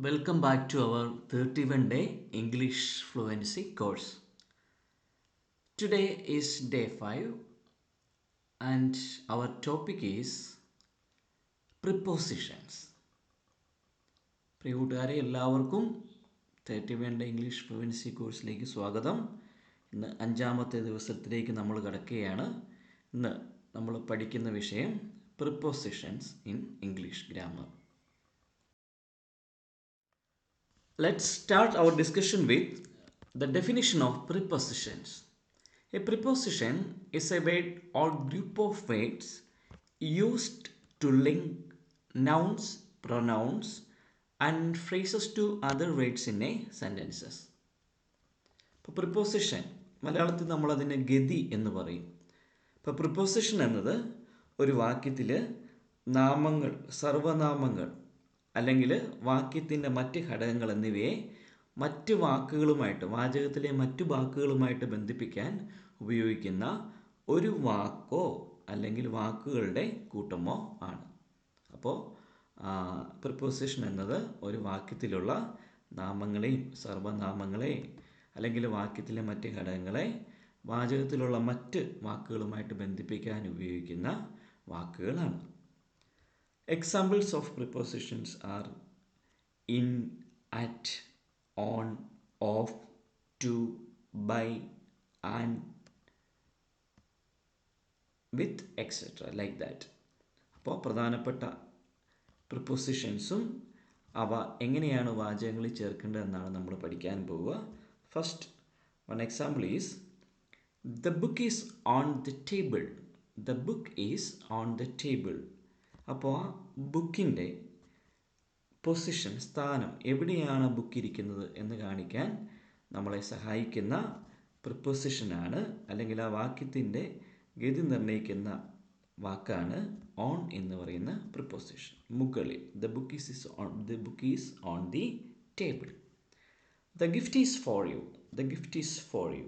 welcome back to our 31-day English fluency course. Today is day 5 and our topic is prepositions. പ്രിയകൂട്ടുകാരെ എല്ലാവർക്കും 31-day English fluency കോഴ്സിലേക്ക് സ്വാഗതം. ഇന്ന് 5-ാമത്തെ ദിവസത്തിലേക്ക് നമ്മൾ കടക്കുകയാണ്. ഇന്ന് നമ്മൾ പഠിക്കുന്ന വിഷയം prepositions in English grammar. Let's start our discussion with the definition of prepositions. A preposition is a word or group of words used to link nouns, pronouns, and phrases to other words in a sentences. ഇപ്പോൾ preposition മലയാളത്തിൽ നമ്മളതിനെ ഗതി എന്ന് പറയും. ഇപ്പോൾ preposition എന്നത് ഒരു വാക്യത്തിൽ നാമങ്ങൾ, സർവനാമങ്ങൾ അല്ലെങ്കിൽ വാക്യത്തിൻ്റെ മറ്റ് ഘടകങ്ങൾ എന്നിവയെ മറ്റ് വാക്കുകളുമായിട്ട്, വാചകത്തിലെ മറ്റു വാക്കുകളുമായിട്ട് ബന്ധിപ്പിക്കാൻ ഉപയോഗിക്കുന്ന ഒരു വാക്കോ അല്ലെങ്കിൽ വാക്കുകളുടെ കൂട്ടമോ ആണ്. അപ്പോൾ പ്രിപ്പോസിഷൻ എന്നത് ഒരു വാക്യത്തിലുള്ള നാമങ്ങളെയും സർവനാമങ്ങളെയും അല്ലെങ്കിൽ വാക്യത്തിലെ മറ്റ് ഘടകങ്ങളെ വാചകത്തിലുള്ള മറ്റ് വാക്കുകളുമായിട്ട് ബന്ധിപ്പിക്കാൻ ഉപയോഗിക്കുന്ന വാക്കുകളാണ്. Examples of prepositions are in, at, on, off, to, by, and, with, etc. like that. അപ്പോൾ പ്രധാനപ്പെട്ട പ്രിപ്പോസിഷൻസും അവ എങ്ങനെയാണ് വാചകങ്ങളിൽ ചേർക്കേണ്ടതെന്നാണ് നമ്മൾ പഠിക്കാൻ പോവുക. First one example is the book is on the table. The book is on the table. അപ്പോൾ ആ ബുക്കിൻ്റെ പൊസിഷൻ, സ്ഥാനം, എവിടെയാണ് ബുക്ക് ഇരിക്കുന്നത് എന്ന് കാണിക്കാൻ നമ്മളെ സഹായിക്കുന്ന പ്രിപ്പോസിഷനാണ്, അല്ലെങ്കിൽ ആ വാക്യത്തിൻ്റെ ഗതി നിർണ്ണയിക്കുന്ന വാക്കാണ് ഓൺ എന്ന് പറയുന്ന പ്രിപ്പോസിഷൻ. മുകളിൽ, the book is on the table. The gift is for you. The gift is for you.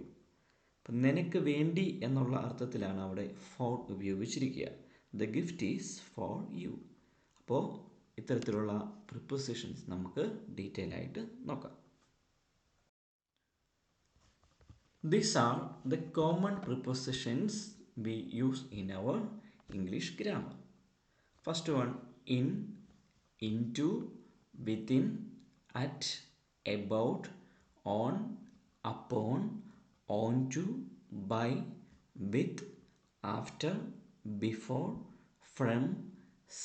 അപ്പം നിനക്ക് വേണ്ടി എന്നുള്ള അർത്ഥത്തിലാണ് അവിടെ four ഉപയോഗിച്ചിരിക്കുക. The gift is for you. അപ്പോൾ ഇത്തരത്തിലുള്ള പ്രിപ്പോസിഷൻസ് നമുക്ക് ഡീറ്റെയിൽ ആയിട്ട് നോക്കാം. These are the common prepositions we use in our English grammar. First one, in, into, within, at, about, on, upon, onto, by, with, after, before, from,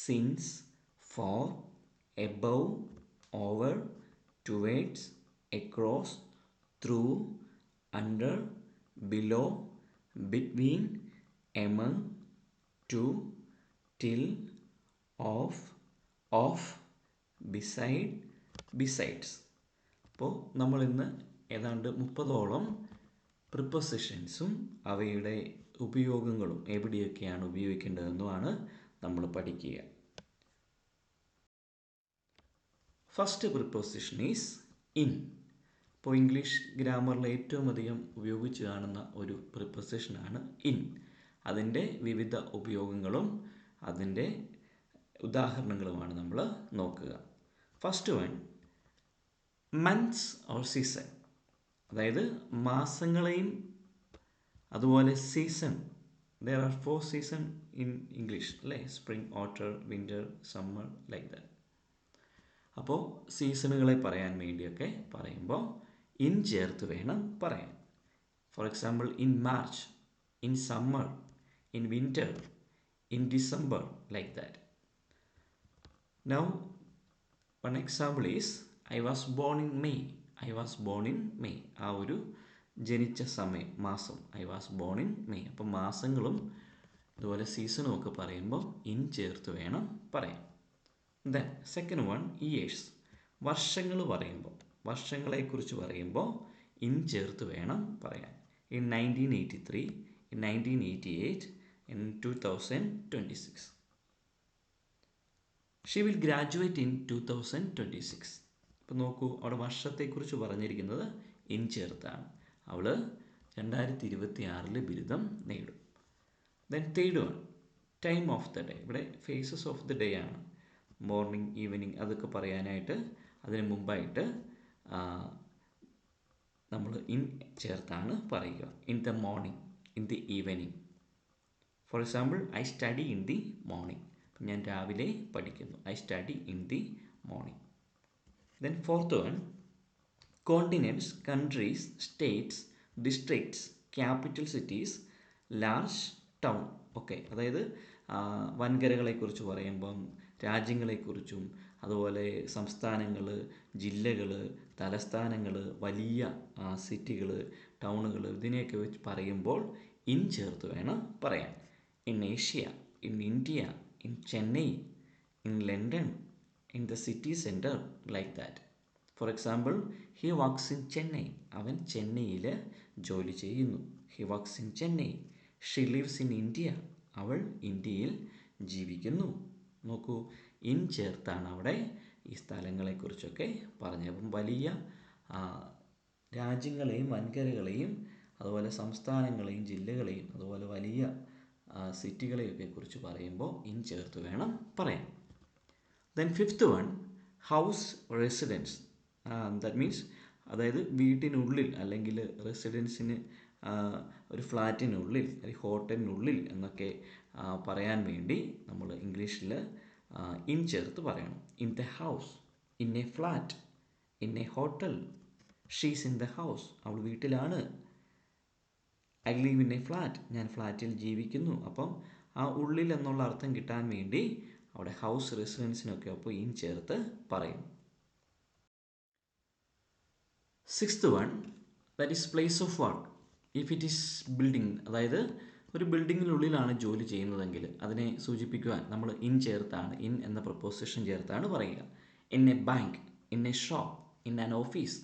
since, for, above, over, towards, across, through, under, below, between, among, to, till, off, beside, besides. അപ്പോൾ നമ്മൾ ഇന്ന് ഏതാണ്ട് 30ഓളം പ്രിപ്പോസിഷൻസും അവയുടെ ഉപയോഗങ്ങളും എവിടെയൊക്കെയാണ് ഉപയോഗിക്കേണ്ടതെന്നുമാണ് നമ്മൾ പഠിക്കുക. First preposition is in. ഇപ്പോൾ ഇംഗ്ലീഷ് ഗ്രാമറിൽ ഏറ്റവും അധികം ഉപയോഗിച്ച് കാണുന്ന ഒരു പ്രിപ്പോസിഷനാണ് ഇൻ. അതിൻ്റെ വിവിധ ഉപയോഗങ്ങളും അതിൻ്റെ ഉദാഹരണങ്ങളുമാണ് നമ്മൾ നോക്കുക. First one, months or season. അതായത് മാസങ്ങളെയും അതുപോലെ season. There are 4 season in English അല്ലേ? Spring, autumn, winter, summer, like that. അപ്പോൾ സീസണുകളെ പറയാൻ വേണ്ടിയൊക്കെ പറയുമ്പോൾ ഇൻ ചേർത്ത് വേണം പറയാൻ. For example, in March, in summer, in winter, in December, like that. Now one example is I was born in May. I was born in May. ആ ഒരു ജനിച്ച സമയം, മാസം, I was born in May. അപ്പം മാസങ്ങളും അതുപോലെ സീസണും ഒക്കെ പറയുമ്പോൾ ഇൻ ചേർത്ത് വേണം പറയാൻ. Then second one, years. വർഷങ്ങൾ പറയുമ്പോൾ, വർഷങ്ങളെക്കുറിച്ച് പറയുമ്പോൾ ഇൻ ചേർത്ത് വേണം പറയാൻ. In 1983, in 1988, in 2026. She will graduate in 2026. അപ്പോൾ നോക്കൂ, അവിടെ വർഷത്തെക്കുറിച്ച് പറഞ്ഞിരിക്കുന്നത് ഇൻ ചേർത്താണ്. അവൾ 2026 ബിരുദം നേടും. Then third one, time of the day. ഇവിടെ ഫേസസ് ഓഫ് ദ ഡേ ആണ്. മോർണിംഗ്, ഈവനിങ് അതൊക്കെ പറയാനായിട്ട് അതിന് മുമ്പായിട്ട് നമ്മൾ ഇൻ ചേർത്താണ് പറയുക. In the morning, in the evening. Four example, I study in the morning. ഞാൻ രാവിലെ പഠിക്കുന്നു. I study in the morning. Then fourth one, continents, countries, States, districts, capital cities, large town. Okay, അതായത് വൻകരകളെക്കുറിച്ച് പറയുമ്പം രാജ്യങ്ങളെക്കുറിച്ചും അതുപോലെ സംസ്ഥാനങ്ങൾ, ജില്ലകൾ, തലസ്ഥാനങ്ങൾ, വലിയ സിറ്റികൾ, ടൗണുകൾ, ഇതിനെയൊക്കെ വെച്ച് പറയുമ്പോൾ ഇൻ ചേർത്ത് വേണം പറയാൻ. In Asia, in India, in Chennai, in London, in the city centre, like that. For example, he works in Chennai. അവൻ ചെന്നൈയിൽ ജോലി ചെയ്യുന്നു. He works in Chennai. She lives in India. അവൾ ഇന്ത്യയിൽ ജീവിക്കുന്നു. നോക്കൂ, ഇൻ ചേർത്താണ് അവിടെ ഈ സ്ഥലങ്ങളെക്കുറിച്ചൊക്കെ പറഞ്ഞത്. അപ്പം വലിയ രാജ്യങ്ങളെയും വൻകരകളെയും അതുപോലെ സംസ്ഥാനങ്ങളെയും ജില്ലകളെയും അതുപോലെ വലിയ സിറ്റികളെയൊക്കെ കുറിച്ച് പറയുമ്പോൾ ഇൻ ചേർത്ത് വേണം പറയാൻ. Then fifth one, house residence. That means, അതായത് വീട്ടിനുള്ളിൽ അല്ലെങ്കിൽ റെസിഡൻസിന് ഒരു ഫ്ലാറ്റിനുള്ളിൽ അല്ലെങ്കിൽ ഹോട്ടലിനുള്ളിൽ എന്നൊക്കെ പറയാൻ വേണ്ടി നമ്മൾ ഇംഗ്ലീഷിൽ ഇൻ ചേർത്ത് പറയണം. In the house, in A flat, in A hotel. She's in the house. അവൾ വീട്ടിലാണ്. I leave in A flat. ഞാൻ ഫ്ലാറ്റിൽ ജീവിക്കുന്നു. അപ്പം ആ ഉള്ളിൽ എന്നുള്ള അർത്ഥം കിട്ടാൻ വേണ്ടി അവിടെ ഹൗസ് റെസിഡൻസിനൊക്കെ അപ്പോൾ ഇൻ ചേർത്ത് പറയും. Sixth one, that is place of work. If it is building, അതായത് ഒരു ബിൽഡിങ്ങിനുള്ളിലാണ് ജോലി ചെയ്യുന്നതെങ്കിൽ അതിനെ സൂചിപ്പിക്കുവാൻ നമ്മൾ ഇൻ ചേർത്താണ്, ഇൻ എന്ന പ്രപ്പോസിഷൻ ചേർത്താണ് പറയുക. In A bank, in A shop, in an office.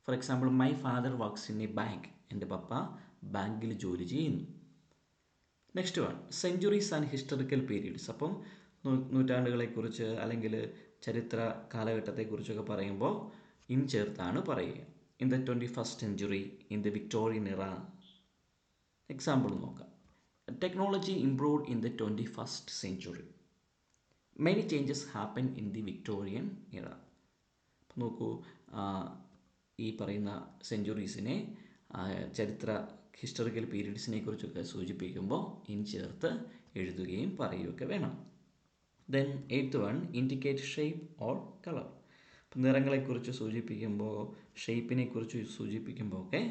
For example, my father works in A bank. എൻ്റെ പപ്പ ബാങ്കിൽ ജോലി ചെയ്യുന്നു. Next one, centuries and historical periods. അപ്പം നൂറ്റാണ്ടുകളെക്കുറിച്ച് അല്ലെങ്കിൽ ചരിത്ര കാലഘട്ടത്തെക്കുറിച്ചൊക്കെ പറയുമ്പോൾ ഇൻ ചേർത്താണ് പറയുക. In the 21st century, in the Victorian ഇറ. എക്സാമ്പിൾ നോക്കാം. Technology improved in the 21st century. Many changes happen in the Victorian ഇറ. അപ്പം നോക്കൂ, ഈ പറയുന്ന സെഞ്ച്വറീസിനെ, ചരിത്ര ഹിസ്റ്ററിക്കൽ പീരീഡ്സിനെ കുറിച്ചൊക്കെ സൂചിപ്പിക്കുമ്പോൾ ഇൻ ചേർത്ത് എഴുതുകയും പറയുകയൊക്കെ വേണം. Then eighth one, indicate shape or colour. അപ്പം നിറങ്ങളെക്കുറിച്ച് സൂചിപ്പിക്കുമ്പോൾ, ഷേപ്പിനെക്കുറിച്ച് സൂചിപ്പിക്കുമ്പോൾ ഒക്കെ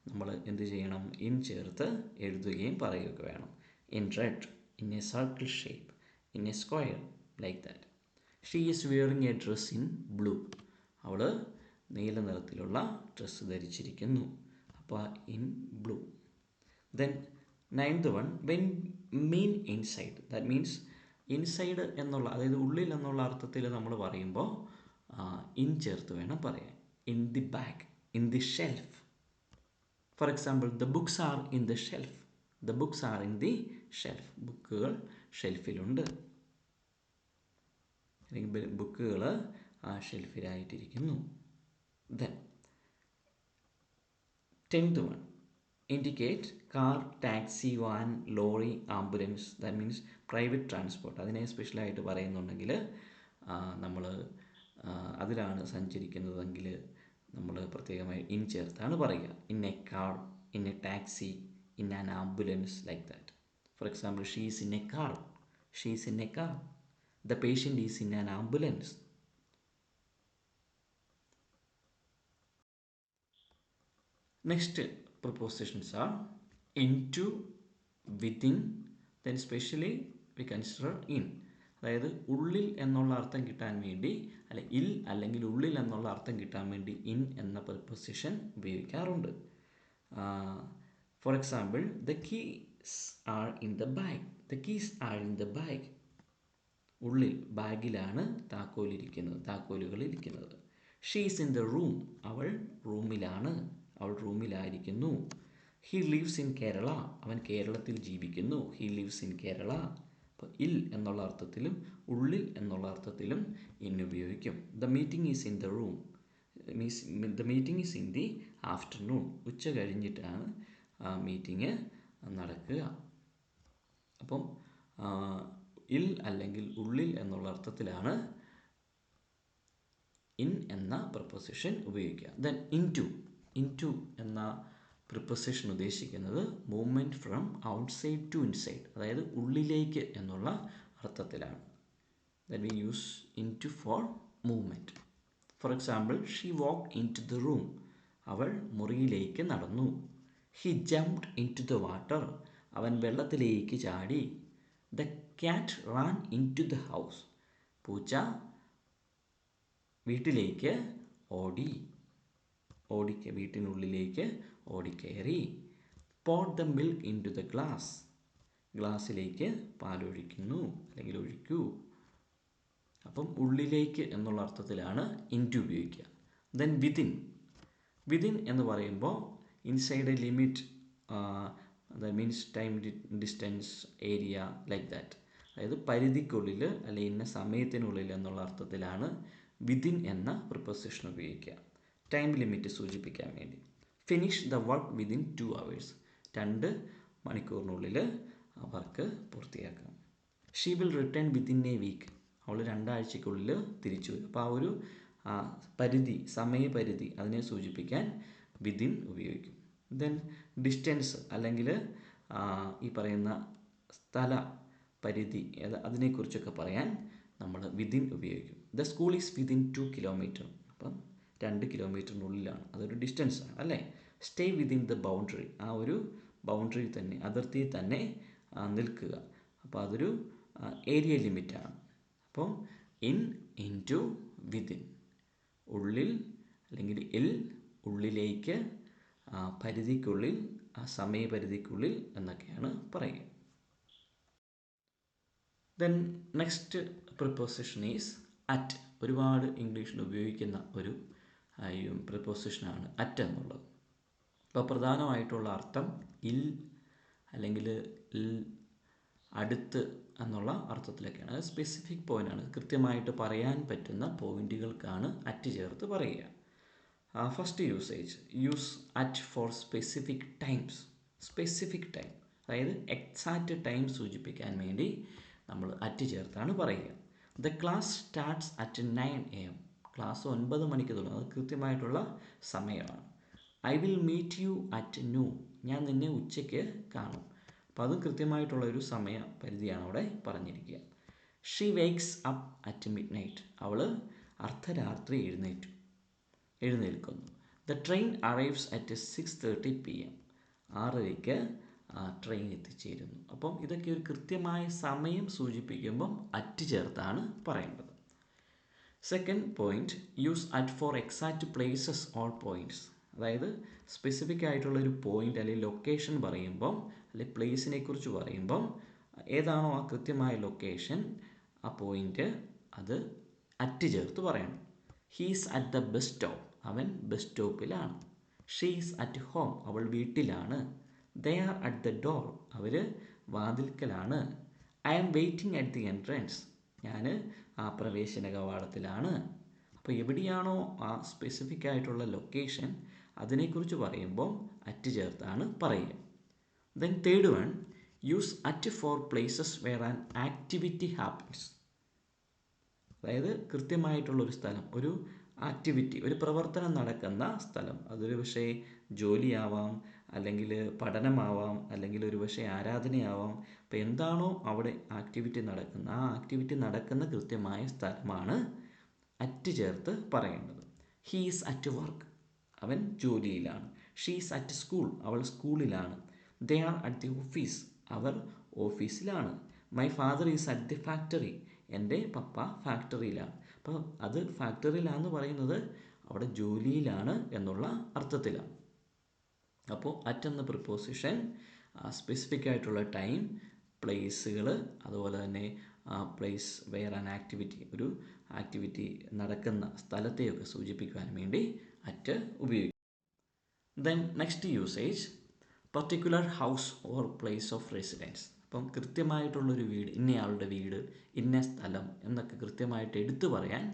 നമ്മൾ എന്ത് ചെയ്യണം? ഇൻ ചേർത്ത് എഴുതുകയും പറയുകയൊക്കെ വേണം. In red, in A circle shape, in A square, like that. She is wearing A dress in blue. അവൾ നീല നിറത്തിലുള്ള ഡ്രസ്സ് ധരിച്ചിരിക്കുന്നു. അപ്പോൾ in blue. Then ninth one, when mean inside. That means inside എന്നുള്ള, അതായത് ഉള്ളിൽ എന്നുള്ള അർത്ഥത്തിൽ നമ്മൾ പറയുമ്പോൾ ഇൻ ചേർത്ത് വേണം പറയാൻ. In the bag, in the shelf. For example, the books are in the shelf. The books are in the shelf. ബുക്കുകൾ ഷെൽഫിലുണ്ട്, അല്ലെങ്കിൽ ബുക്കുകൾ ആ ഷെൽഫിലായിട്ടിരിക്കുന്നു. Then 10th one, indicate car, taxi, van, lorry, ambulance. That means private transport. അതിനെ സ്പെഷ്യലായിട്ട് പറയുന്നുണ്ടെങ്കിൽ നമ്മൾ അതിലാണ് സഞ്ചരിക്കുന്നതെങ്കിൽ നമ്മൾ പ്രത്യേകമായി ഇൻ ചേർത്താണ് പറയുക. In A car, in A taxi, in an ambulance, like that. For example, she is in A car. She is in A car. The patient is in an ambulance. Next prepositions are into, within, then specially we consider in. അതായത് ഉള്ളിൽ എന്നുള്ള അർത്ഥം കിട്ടാൻ വേണ്ടി, അല്ലെ ഇൽ അല്ലെങ്കിൽ ഉള്ളിൽ എന്നുള്ള അർത്ഥം കിട്ടാൻ വേണ്ടി ഇൻ എന്ന preposition ഉപയോഗിക്കാറുണ്ട്. For example, the keys are in the bag. The keys are in the bag. ഉള്ളിൽ, ബാഗിലാണ് താക്കോലുകൾ ഇരിക്കുന്നത്. She is in the room. അവൾ റൂമിലാണ്, അവൾ റൂമിലായിരിക്കുന്നു. He lives in Kerala. അവൻ കേരളത്തിൽ ജീവിക്കുന്നു. He lives in Kerala. അപ്പോൾ ഇൽ എന്നുള്ള അർത്ഥത്തിലും ഉള്ളിൽ എന്നുള്ള അർത്ഥത്തിലും ഇൻ ഉപയോഗിക്കും. The meeting is in the room. The meeting is in the afternoon. ഉച്ച കഴിഞ്ഞിട്ടാണ് മീറ്റിംഗ് നടക്കുക. അപ്പം ഇൽ അല്ലെങ്കിൽ ഉള്ളിൽ എന്നുള്ള അർത്ഥത്തിലാണ് ഇൻ എന്ന പ്രിപ്പോസിഷൻ ഉപയോഗിക്കുക. ദെൻ ഇൻറ്റു എന്ന പ്രിപ്പോസിഷൻ ഉദ്ദേശിക്കുന്നത് movement from outside to inside, അതായത് ഉള്ളിലേക്ക് എന്നുള്ള അർത്ഥത്തിലാണ്. Then we use into for movement. For example, she walked into the room, അവൾ മുറിയിലേക്ക് നടന്നു. He jumped into the water, അവൻ വെള്ളത്തിലേക്ക് ചാടി. The cat ran into the house, പൂച്ച വീട്ടിലേക്ക് വീട്ടിനുള്ളിലേക്ക് ഓടിക്കയറി. Pour the milk into the glass, ഗ്ലാസ്സിലേക്ക് പാലൊഴിക്കുന്നു അല്ലെങ്കിൽ ഒഴിക്കൂ. അപ്പം ഉള്ളിലേക്ക് എന്നുള്ള അർത്ഥത്തിലാണ് ഇൻറ്റു ഉപയോഗിക്കുക. ദെൻ വിതിൻ എന്ന് പറയുമ്പോൾ inside A limit, that means time, distance, area, like that. അതായത് പരിധിക്കുള്ളിൽ അല്ലെങ്കിൽ ഇന്ന സമയത്തിനുള്ളിൽ എന്നുള്ള അർത്ഥത്തിലാണ് വിതിൻ എന്ന പ്രിപ്പോസിഷൻ ഉപയോഗിക്കുക, ടൈം ലിമിറ്റ് സൂചിപ്പിക്കാൻ വേണ്ടി. Finish the work within 2 hours, 2 മണിക്കൂറിനുള്ളിൽ വർക്ക് പൂർത്തിയാക്കാം. She will return within a week, അവൾ 2 ആഴ്ചയ്ക്കുള്ളിൽ തിരിച്ചു വരും. അപ്പോൾ ആ ഒരു പരിധി, സമയപരിധി, അതിനെ സൂചിപ്പിക്കാൻ വിതിൻ ഉപയോഗിക്കും. ദെൻ ഡിസ്റ്റൻസ് അല്ലെങ്കിൽ ഈ പറയുന്ന സ്ഥല പരിധി അതിനെക്കുറിച്ചൊക്കെ പറയാൻ നമ്മൾ വിതിൻ ഉപയോഗിക്കും. The school is within 2 kilometer, അപ്പം 2 കിലോമീറ്ററിനുള്ളിലാണ്, അതൊരു ഡിസ്റ്റൻസ് ആണ് അല്ലേ. സ്റ്റേ വിതിൻ ദ ബൗണ്ടറി, ആ ഒരു ബൗണ്ടറി തന്നെ, അതിർത്തിയിൽ തന്നെ നിൽക്കുക, അപ്പോൾ അതൊരു ഏരിയ ലിമിറ്റാണ്. അപ്പോൾ ഇൻറ്റു വിതിൻ, ഉള്ളിൽ അല്ലെങ്കിൽ ഉള്ളിലേക്ക്, പരിധിക്കുള്ളിൽ, സമയപരിധിക്കുള്ളിൽ എന്നൊക്കെയാണ് പറയുക. Then next preposition is at. ഒരുപാട് ഇംഗ്ലീഷിൽ ഉപയോഗിക്കുന്ന ഒരു പ്രിപ്പോസിഷനാണ് അറ്റ് എന്നുള്ളത്. അപ്പോൾ പ്രധാനമായിട്ടുള്ള അർത്ഥം അല്ലെങ്കിൽ അടുത്ത് എന്നുള്ള അർത്ഥത്തിലൊക്കെയാണ്. അത് സ്പെസിഫിക് പോയിൻ്റാണ്, കൃത്യമായിട്ട് പറയാൻ പറ്റുന്ന പോയിന്റുകൾക്കാണ് അറ്റ് ചേർത്ത് പറയുക. First usage, use at for specific times. Specific time, അതായത് എക്സാക്റ്റ് ടൈം സൂചിപ്പിക്കാൻ വേണ്ടി നമ്മൾ അറ്റ് ചേർത്താണ് പറയുക. The class starts at 9 AM, class 9 മണിക്ക് തുടങ്ങും, അത് കൃത്യമായിട്ടുള്ള സമയമാണ്. I will meet you at noon, ഞാൻ നിന്നെ ഉച്ചയ്ക്ക് കാണും, അപ്പോൾ അതും കൃത്യമായിട്ടുള്ള ഒരു സമയ പരിധിയാണ് അവിടെ പറഞ്ഞിരിക്കുക. She wakes up at midnight, അവൾ അർദ്ധരാത്രി എഴുന്നേൽക്കുന്നു. The train arrives at 6:30 PM, 6:30 ട്രെയിൻ എത്തിച്ചേരുന്നു. അപ്പം ഇതൊക്കെ ഒരു കൃത്യമായ സമയം സൂചിപ്പിക്കുമ്പം അറ്റ് ചേർത്താണ് പറയേണ്ടത്. Second point, use at for exact places or points. അതായത് സ്പെസിഫിക് ആയിട്ടുള്ള ഒരു പോയിന്റ് അല്ലെങ്കിൽ ലൊക്കേഷൻ പറയുമ്പം, അല്ലെങ്കിൽ പ്ലേസിനെ കുറിച്ച് പറയുമ്പം ഏതാണോ ആ കൃത്യമായ ലൊക്കേഷൻ, ആ പോയിന്റ്, അത് അറ്റ് ചേർത്ത് പറയണം. He's at the bus stop, അവൻ ബസ് സ്റ്റോപ്പിലാണ്. ഷീസ് അറ്റ് ഹോം, അവൾ വീട്ടിലാണ്. They are at the door, അവർ വാതിൽക്കലാണ്. I am waiting at the entrance, ഞാൻ ആ പ്രവേശന കവാടത്തിലാണ്. അപ്പോൾ എവിടെയാണോ ആ സ്പെസിഫിക് ആയിട്ടുള്ള ലൊക്കേഷൻ, അതിനെക്കുറിച്ച് പറയുമ്പോൾ അറ്റ് ചേർത്താണ് പറയുക. Then third one, use at for places where an activity happens. അതായത് കൃത്യമായിട്ടുള്ളൊരു സ്ഥലം, ഒരു ആക്ടിവിറ്റി, ഒരു പ്രവർത്തനം നടക്കുന്ന സ്ഥലം, അതൊരു പക്ഷേ ജോലിയാവാം, അല്ലെങ്കിൽ പഠനമാവാം, അല്ലെങ്കിൽ ഒരു പക്ഷേ ആരാധനയാവാം. അപ്പോൾ എന്താണോ അവിടെ ആക്ടിവിറ്റി നടക്കുന്നത്, ആ ആക്ടിവിറ്റി നടക്കുന്ന കൃത്യമായ സ്ഥലമാണ് അറ്റ് ചേർത്ത് പറയേണ്ടത്. ഹീസ് അറ്റ് വർക്ക്, അവൻ ജോലിയിലാണ്. ഷീസ് അറ്റ് സ്കൂൾ, അവൾ സ്കൂളിലാണ്. They are at the office, അവർ ഓഫീസിലാണ്. My father is at the factory, എൻ്റെ പപ്പ ഫാക്ടറിയിലാണ്. അപ്പോൾ അത് ഫാക്ടറിയിലാണെന്ന് പറയുന്നത് അവിടെ ജോലിയിലാണ് എന്നുള്ള അർത്ഥത്തിലാണ്. അപ്പോൾ അറ്റ് എന്ന പ്രിപ്പോസിഷൻ സ്പെസിഫിക് ആയിട്ടുള്ള ടൈം, പ്ലേസുകൾ, അതുപോലെ തന്നെ പ്ലേസ് വെയർ ആൻ ആക്ടിവിറ്റി, ഒരു ആക്ടിവിറ്റി നടക്കുന്ന സ്ഥലത്തെയൊക്കെ സൂചിപ്പിക്കുവാൻ വേണ്ടി അറ്റ് ഉപയോഗിക്കും. Then next usage, particular house or place of residence. അപ്പം കൃത്യമായിട്ടുള്ളൊരു വീട്, ഇന്നയാളുടെ വീട്, ഇന്ന സ്ഥലം എന്നൊക്കെ കൃത്യമായിട്ട് എടുത്തു പറയാൻ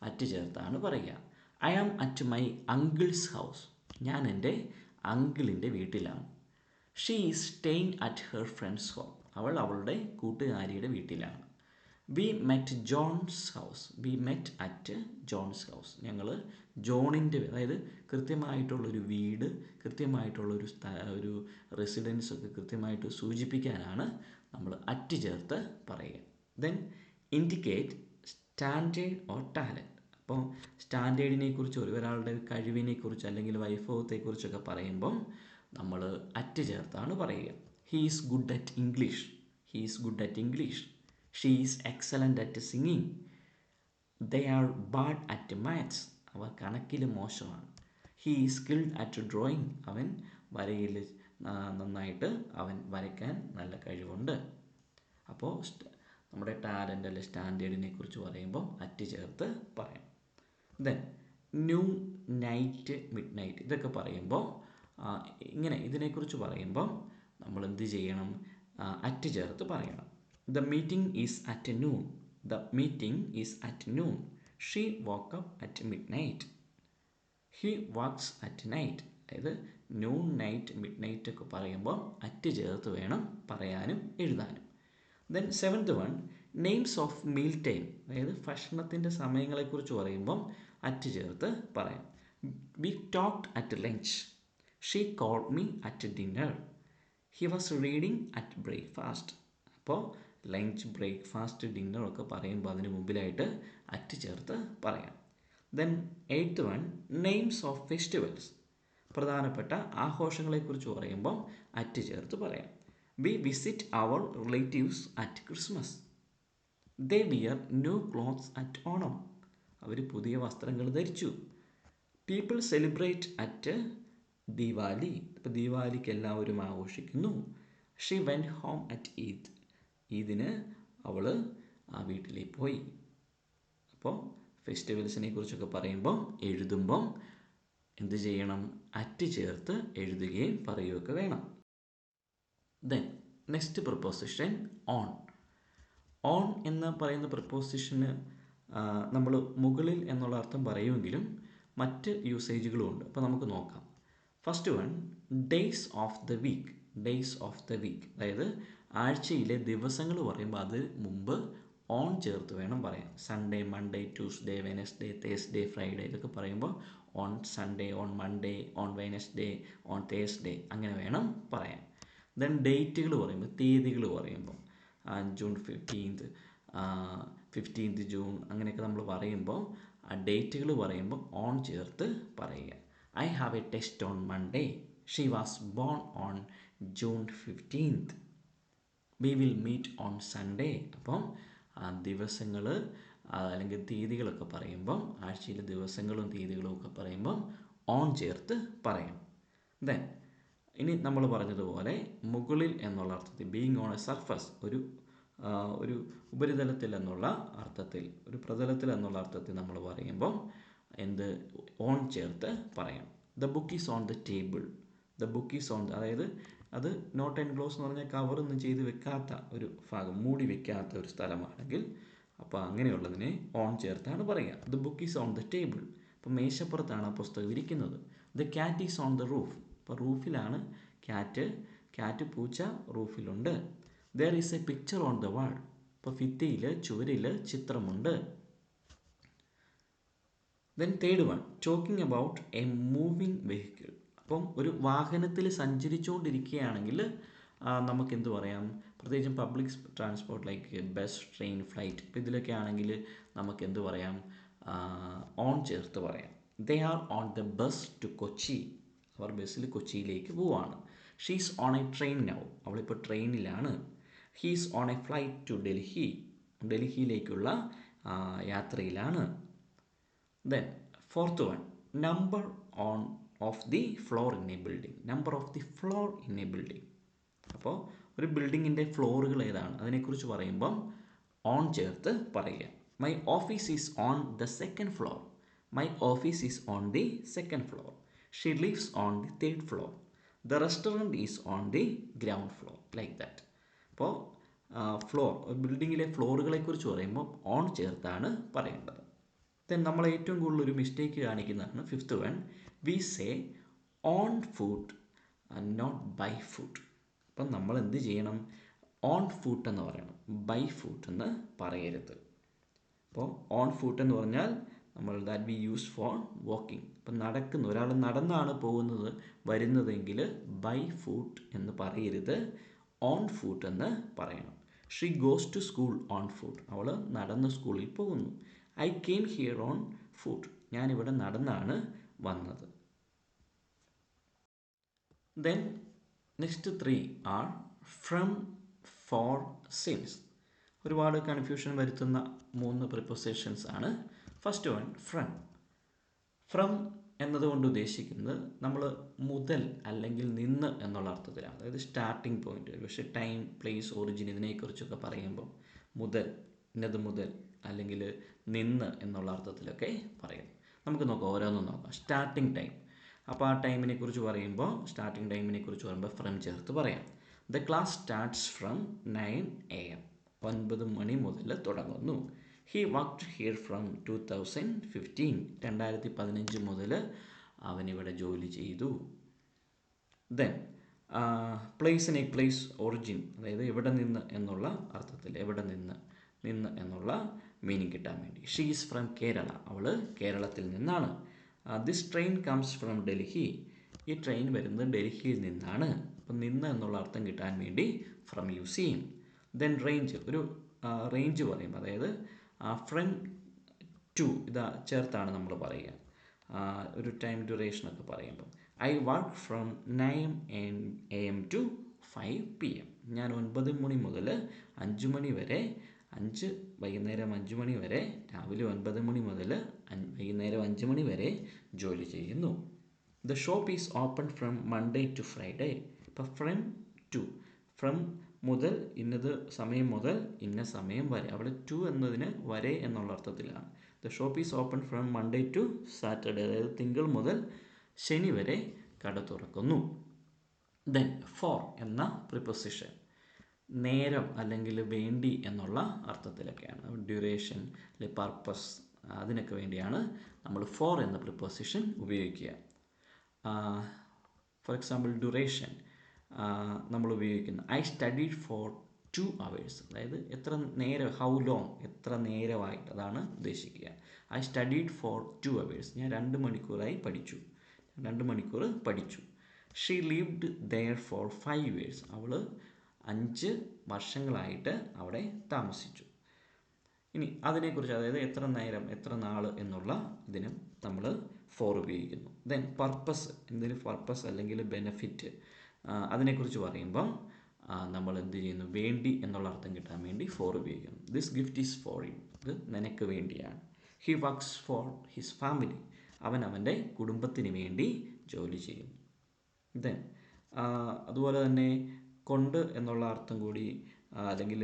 അറ്റ് ചേർത്താണ് പറയുക. I am at my uncle's house, ഞാൻ എൻ്റെ അങ്കിളിൻ്റെ വീട്ടിലാണ്. She is staying at her friend's home, അവൾ അവളുടെ കൂട്ടുകാരിയുടെ വീട്ടിലാണ്. We met John's house. We met at John's house. ഞങ്ങൾ ജോണിൻ്റെ, അതായത് കൃത്യമായിട്ടുള്ളൊരു വീട്, കൃത്യമായിട്ടുള്ളൊരു ഒരു റെസിഡൻസ് ഒക്കെ കൃത്യമായിട്ട് സൂചിപ്പിക്കാനാണ് നമ്മൾ അറ്റ് ചേർത്ത് പറയുക. Then indicate standard or talent. അപ്പോൾ സ്റ്റാൻഡേർഡിനെ കുറിച്ച്, ഒരാളുടെ കഴിവിനെ കുറിച്ച് അല്ലെങ്കിൽ വൈഭവത്തെക്കുറിച്ചൊക്കെ പറയുമ്പം നമ്മൾ അറ്റ് ചേർത്താണ് പറയുക. He is good at English. He is good at English. She is excellent at singing. They are bad at maths. അവ കണക്കിൽ മോശമാണ്. He is skilled at drawing. അവൻ വരയിൽ നന്നായിട്ട് അവൻ വരയ്ക്കാൻ നല്ല കഴിവുണ്ട്. അപ്പോൾ നമ്മുടെ ടാലൻ്റ് അല്ലെ സ്റ്റാൻഡേർഡിനെ കുറിച്ച് പറയുമ്പോൾ അറ്റ് ചേർത്ത് പറയാം. Then new, night, mid night ഇതൊക്കെ പറയുമ്പോൾ ഇങ്ങനെ ഇതിനെക്കുറിച്ച് പറയുമ്പോൾ നമ്മൾ എന്ത് ചെയ്യണം? അറ്റ് ചേർത്ത് പറയണം. The meeting is at noon. The meeting is at noon. She woke up at midnight. He works at night. അതായത് നൂൺ, നൈറ്റ്, മിഡ് നൈറ്റ് ഒക്കെ പറയുമ്പോൾ അറ്റ് ചേർത്ത് വേണം പറയാനും എഴുതാനും. Then 7th one, names of meal time. അതായത് ഭക്ഷണത്തിൻ്റെ സമയങ്ങളെക്കുറിച്ച് പറയുമ്പം അറ്റ് ചേർത്ത് പറയാം. We talked at lunch. She called me at dinner. He was reading at breakfast. അപ്പോൾ ലഞ്ച്, ബ്രേക്ക്ഫാസ്റ്റ്, ഡിന്നർ ഒക്കെ പറയുമ്പോൾ അതിന് മുമ്പിലായിട്ട് അറ്റ് ചേർത്ത് പറയാം. Then 8th one, names of festivals. പ്രധാനപ്പെട്ട ആഘോഷങ്ങളെക്കുറിച്ച് പറയുമ്പോൾ അറ്റ് ചേർത്ത് പറയാം. We visit our relatives at Christmas. They wear new clothes at Onam. അവർ പുതിയ വസ്ത്രങ്ങൾ ധരിച്ചു. People celebrate at Diwali. ഇപ്പോൾ ദീവാലിക്ക് എല്ലാവരും ആഘോഷിക്കുന്നു. She went home at Eid. ഈദിന് അവൾ ആ വീട്ടിലേക്ക് പോയി. അപ്പോൾ ഫെസ്റ്റിവൽസിനെ കുറിച്ചൊക്കെ പറയുമ്പോൾ എഴുതുമ്പം എന്ത് ചെയ്യണം? അറ്റ് ചേർത്ത് എഴുതുകയും പറയുകയൊക്കെ വേണം. Then next preposition on. On എന്ന് പറയുന്ന പ്രിപ്പോസിഷന് നമ്മൾ മുകളിൽ എന്നുള്ള അർത്ഥം പറയുമെങ്കിലും മറ്റ് യൂസേജുകളും ഉണ്ട്. അപ്പോൾ നമുക്ക് നോക്കാം. First one, days of the week. Days of the week, അതായത് ആഴ്ചയിലെ ദിവസങ്ങൾ പറയുമ്പോൾ അത് മുമ്പ് ഓൺ ചേർത്ത് വേണം പറയാൻ. Sunday, Monday, Tuesday, Wednesday, Thursday, Friday ഇതൊക്കെ പറയുമ്പോൾ on Sunday, on Monday, on Wednesday, on Thursday അങ്ങനെ വേണം പറയാൻ. ദെൻ ഡേറ്റുകൾ പറയുമ്പോൾ, തീയതികൾ പറയുമ്പോൾ ജൂൺ 15th, 15th ജൂൺ അങ്ങനെയൊക്കെ നമ്മൾ പറയുമ്പോൾ ആ ഡേറ്റുകൾ പറയുമ്പോൾ ഓൺ ചേർത്ത് പറയുക. I have a test on Monday. She was born on June 15th. We will meet on Sunday. അപ്പം ദിവസങ്ങൾ അല്ലെങ്കിൽ തീയതികളൊക്കെ പറയുമ്പം, ആഴ്ചയിലെ ദിവസങ്ങളും തീയതികളും ഒക്കെ പറയുമ്പം ഓൺ ചേർത്ത് പറയണം. ദെൻ ഇനി നമ്മൾ പറഞ്ഞതുപോലെ മുകളിൽ എന്നുള്ള അർത്ഥത്തിൽ, ബീയിങ് ഓൺ എ സർഫസ്, ഒരു ഉപരിതലത്തിൽ എന്നുള്ള അർത്ഥത്തിൽ, ഒരു പ്രതലത്തിൽ എന്നുള്ള അർത്ഥത്തിൽ നമ്മൾ പറയുമ്പം എന്ത് ഓൺ ചേർത്ത് പറയാം. The book is on the table. The book is on, അതായത് അത് നോട്ട് എൻക്ലോസ് എന്ന് പറഞ്ഞാൽ കവറൊന്നും ചെയ്ത് വെക്കാത്ത ഒരു ഭാഗം, മൂടി വെക്കാത്ത ഒരു സ്ഥലമാണെങ്കിൽ അപ്പോൾ അങ്ങനെയുള്ളതിനെ ഓൺ ചേർത്താണ് പറയുക. The book is on the table. അപ്പോൾ മേശപ്പുറത്താണ് ആ പുസ്തകം ഇരിക്കുന്നത്. The cat is on the roof. അപ്പോൾ റൂഫിലാണ് ക്യാറ്റ്, പൂച്ച റൂഫിലുണ്ട്. There is a picture on the wall. ഇപ്പോൾ ഭിത്തിയിൽ, ചുവരിൽ ചിത്രമുണ്ട്. Then third one, talking about a moving vehicle. അപ്പം ഒരു വാഹനത്തിൽ സഞ്ചരിച്ചുകൊണ്ടിരിക്കുകയാണെങ്കിൽ നമുക്ക് എന്ത് പറയാം? പ്രത്യേകിച്ചും public transport like bus, train, flight, ഇപ്പോൾ ഇതിലൊക്കെ ആണെങ്കിൽ നമുക്ക് എന്ത് പറയാം? ഓൺ ചേർത്ത് പറയാം. They R on the bus to Kochi. അവർ ബസ്സിൽ കൊച്ചിയിലേക്ക് പോവാണ്. She's on a train now. അവളിപ്പോൾ ട്രെയിനിലാണ്. He's on a flight to Delhi. ഡൽഹിയിലേക്കുള്ള യാത്രയിലാണ്. Then fourth one, number of the floor in a building. Number of the floor in a building. അപ്പോൾ ഒരു ബിൽഡിങ്ങിൻ്റെ ഫ്ലോറുകൾ ഏതാണ് അതിനെക്കുറിച്ച് പറയുമ്പം ഓൺ ചേർത്ത് പറയുക. My office is on the second floor. My office is on the second floor. She lives on the third floor. The restaurant is on the ground floor. Like that. അപ്പോൾ floor, ബിൽഡിങ്ങിലെ ഫ്ലോറുകളെക്കുറിച്ച് പറയുമ്പോൾ on ചേർത്താണ് പറയേണ്ടത്. Then നമ്മൾ ഏറ്റവും കൂടുതൽ ഒരു mistake കാണിക്കുന്നതാണ് fifth one, we say on foot not by foot. അപ്പം നമ്മൾ എന്ത് ചെയ്യണം? ഓൺ ഫുട്ട് എന്ന് പറയണം, ബൈ ഫുട്ട് എന്ന് പറയരുത്. അപ്പോൾ ഓൺ ഫുട്ട് എന്ന് പറഞ്ഞാൽ നമ്മൾ that we use for walking. ഇപ്പം നടക്കുന്നു, ഒരാൾ നടന്നാണ് പോകുന്നത് വരുന്നതെങ്കിൽ ബൈ ഫുട്ട് എന്ന് പറയരുത്, ഓൺ ഫുട്ട് എന്ന് പറയണം. She goes to school on foot, അവൾ നടന്ന് സ്കൂളിൽ പോകുന്നു. I came here on foot, ഞാനിവിടെ നടന്നാണ് വന്നത്. Then next 3 are from, for, since. ഒരുപാട് കൺഫ്യൂഷൻ വരുത്തുന്ന 3 പ്രിപ്പോസിഷൻസ് ആണ്. First one from. ഫ്രം എന്നതുകൊണ്ട് ഉദ്ദേശിക്കുന്നത് നമ്മൾ മുതൽ അല്ലെങ്കിൽ നിന്ന് എന്നുള്ള അർത്ഥത്തിലാണ്. അതായത് സ്റ്റാർട്ടിംഗ് പോയിന്റ്. പക്ഷേ ടൈം, പ്ലേസ്, ഒറിജിൻ ഇതിനെക്കുറിച്ചൊക്കെ പറയുമ്പോൾ മുതൽ, ഇന്നത് മുതൽ അല്ലെങ്കിൽ നിന്ന് എന്നുള്ള അർത്ഥത്തിലൊക്കെ പറയും. നമുക്ക് നോക്കാം, ഓരോന്നും നോക്കാം. Starting time. അപ്പോൾ ആ ടൈമിനെ കുറിച്ച് പറയുമ്പോൾ, സ്റ്റാർട്ടിംഗ് ടൈമിനെ കുറിച്ച് പറയുമ്പോൾ ഫ്രം ചേർത്ത് പറയാം. The class starts from 9 AM, 9 മണി മുതൽ തുടങ്ങുന്നു. ഹി വർക്ക്ഡ് ഹിയർ ഫ്രം 2015, 2015 മുതൽ അവനിവിടെ ജോലി ചെയ്തു. ദെൻ പ്ലേസിനെ പ്ലേസ്, ഒറിജിൻ, അതായത് എവിടെ നിന്ന് എന്നുള്ള അർത്ഥത്തിൽ, എവിടെ നിന്ന് എന്നുള്ള മീനിങ് കിട്ടാൻ വേണ്ടി. ഷീ ഈസ് ഫ്രം കേരള, അവൾ കേരളത്തിൽ നിന്നാണ്. This train comes from Delhi, ഈ ട്രെയിൻ വരുന്നത് ഡൽഹിയിൽ നിന്നാണ്. അപ്പം നിന്ന് എന്നുള്ള അർത്ഥം കിട്ടാൻ വേണ്ടി ഫ്രം യൂസ് ചെയ്യും. ദെൻ റേഞ്ച്, ഒരു റേഞ്ച് പറയും, അതായത് ഫ്രം ടു ഇതാ ചേർത്താണ് നമ്മൾ പറയുക, ഒരു ടൈം ഡ്യൂറേഷനൊക്കെ പറയുമ്പോൾ. I work from 9 AM to 5 PM, ഞാൻ 9 മണി മുതൽ 5 മണി വരെ, വൈകുന്നേരം 5 മണി വരെ, രാവിലെ 9 മണി മുതൽ വൈകുന്നേരം 5 മണി വരെ ജോലി ചെയ്യുന്നു. The shop is open from Monday to Friday. ഇപ്പം ഫ്രം ടു, ഫ്രം മുതൽ, ഇന്നത് സമയം മുതൽ ഇന്ന സമയം വരെ, അവിടെ ടു എന്നതിന് വരെ എന്നുള്ള അർത്ഥത്തിലാണ്. The shop is open from Monday to Saturday, അതായത് തിങ്കൾ മുതൽ ശനി വരെ കട തുറക്കുന്നു. ദെൻ ഫോർ എന്ന പ്രിപ്പൊസിഷൻ നേരം അല്ലെങ്കിൽ വേണ്ടി എന്നുള്ള അർത്ഥത്തിലൊക്കെയാണ്. ഡ്യൂറേഷൻ അല്ലെങ്കിൽ പർപ്പസ്, അതിനൊക്കെ വേണ്ടിയാണ് നമ്മൾ ഫോർ എന്ന പ്രിപ്പൊസിഷൻ ഉപയോഗിക്കുക. ഫോർ എക്സാമ്പിൾ ഡ്യൂറേഷൻ നമ്മൾ ഉപയോഗിക്കുന്നത് ഐ സ്റ്റഡീഡ് ഫോർ 2 hours, അതായത് എത്ര നേരം, ഹൗ ലോങ്, എത്ര നേരമായിട്ട്, അതാണ് ഉദ്ദേശിക്കുക. ഐ സ്റ്റഡീഡ് ഫോർ 2 hours, ഞാൻ 2 മണിക്കൂറായി പഠിച്ചു, 2 മണിക്കൂർ പഠിച്ചു. She lived there for 5 years, അവൾ 5 വർഷങ്ങളായിട്ട് അവിടെ താമസിച്ചു. ഇനി അതിനെക്കുറിച്ച്, അതായത് എത്ര നേരം, എത്ര നാൾ എന്നുള്ള ഇതിനും നമ്മൾ ഫോർ ഉപയോഗിക്കുന്നു. ദെൻ പർപ്പസ്, എന്തെങ്കിലും പർപ്പസ് അല്ലെങ്കിൽ ബെനഫിറ്റ്, അതിനെക്കുറിച്ച് പറയുമ്പം നമ്മൾ എന്ത് ചെയ്യുന്നു, വേണ്ടി എന്നുള്ള അർത്ഥം കിട്ടാൻ വേണ്ടി ഫോർ ഉപയോഗിക്കുന്നു. This gift is for you, ഇത് നിനക്ക് വേണ്ടിയാണ്. He works for his family, അവൻ അവൻ്റെ കുടുംബത്തിന് വേണ്ടി ജോലി ചെയ്യുന്നു. ദെൻ അതുപോലെ തന്നെ കൊണ്ട് എന്നുള്ള അർത്ഥം കൂടി, അല്ലെങ്കിൽ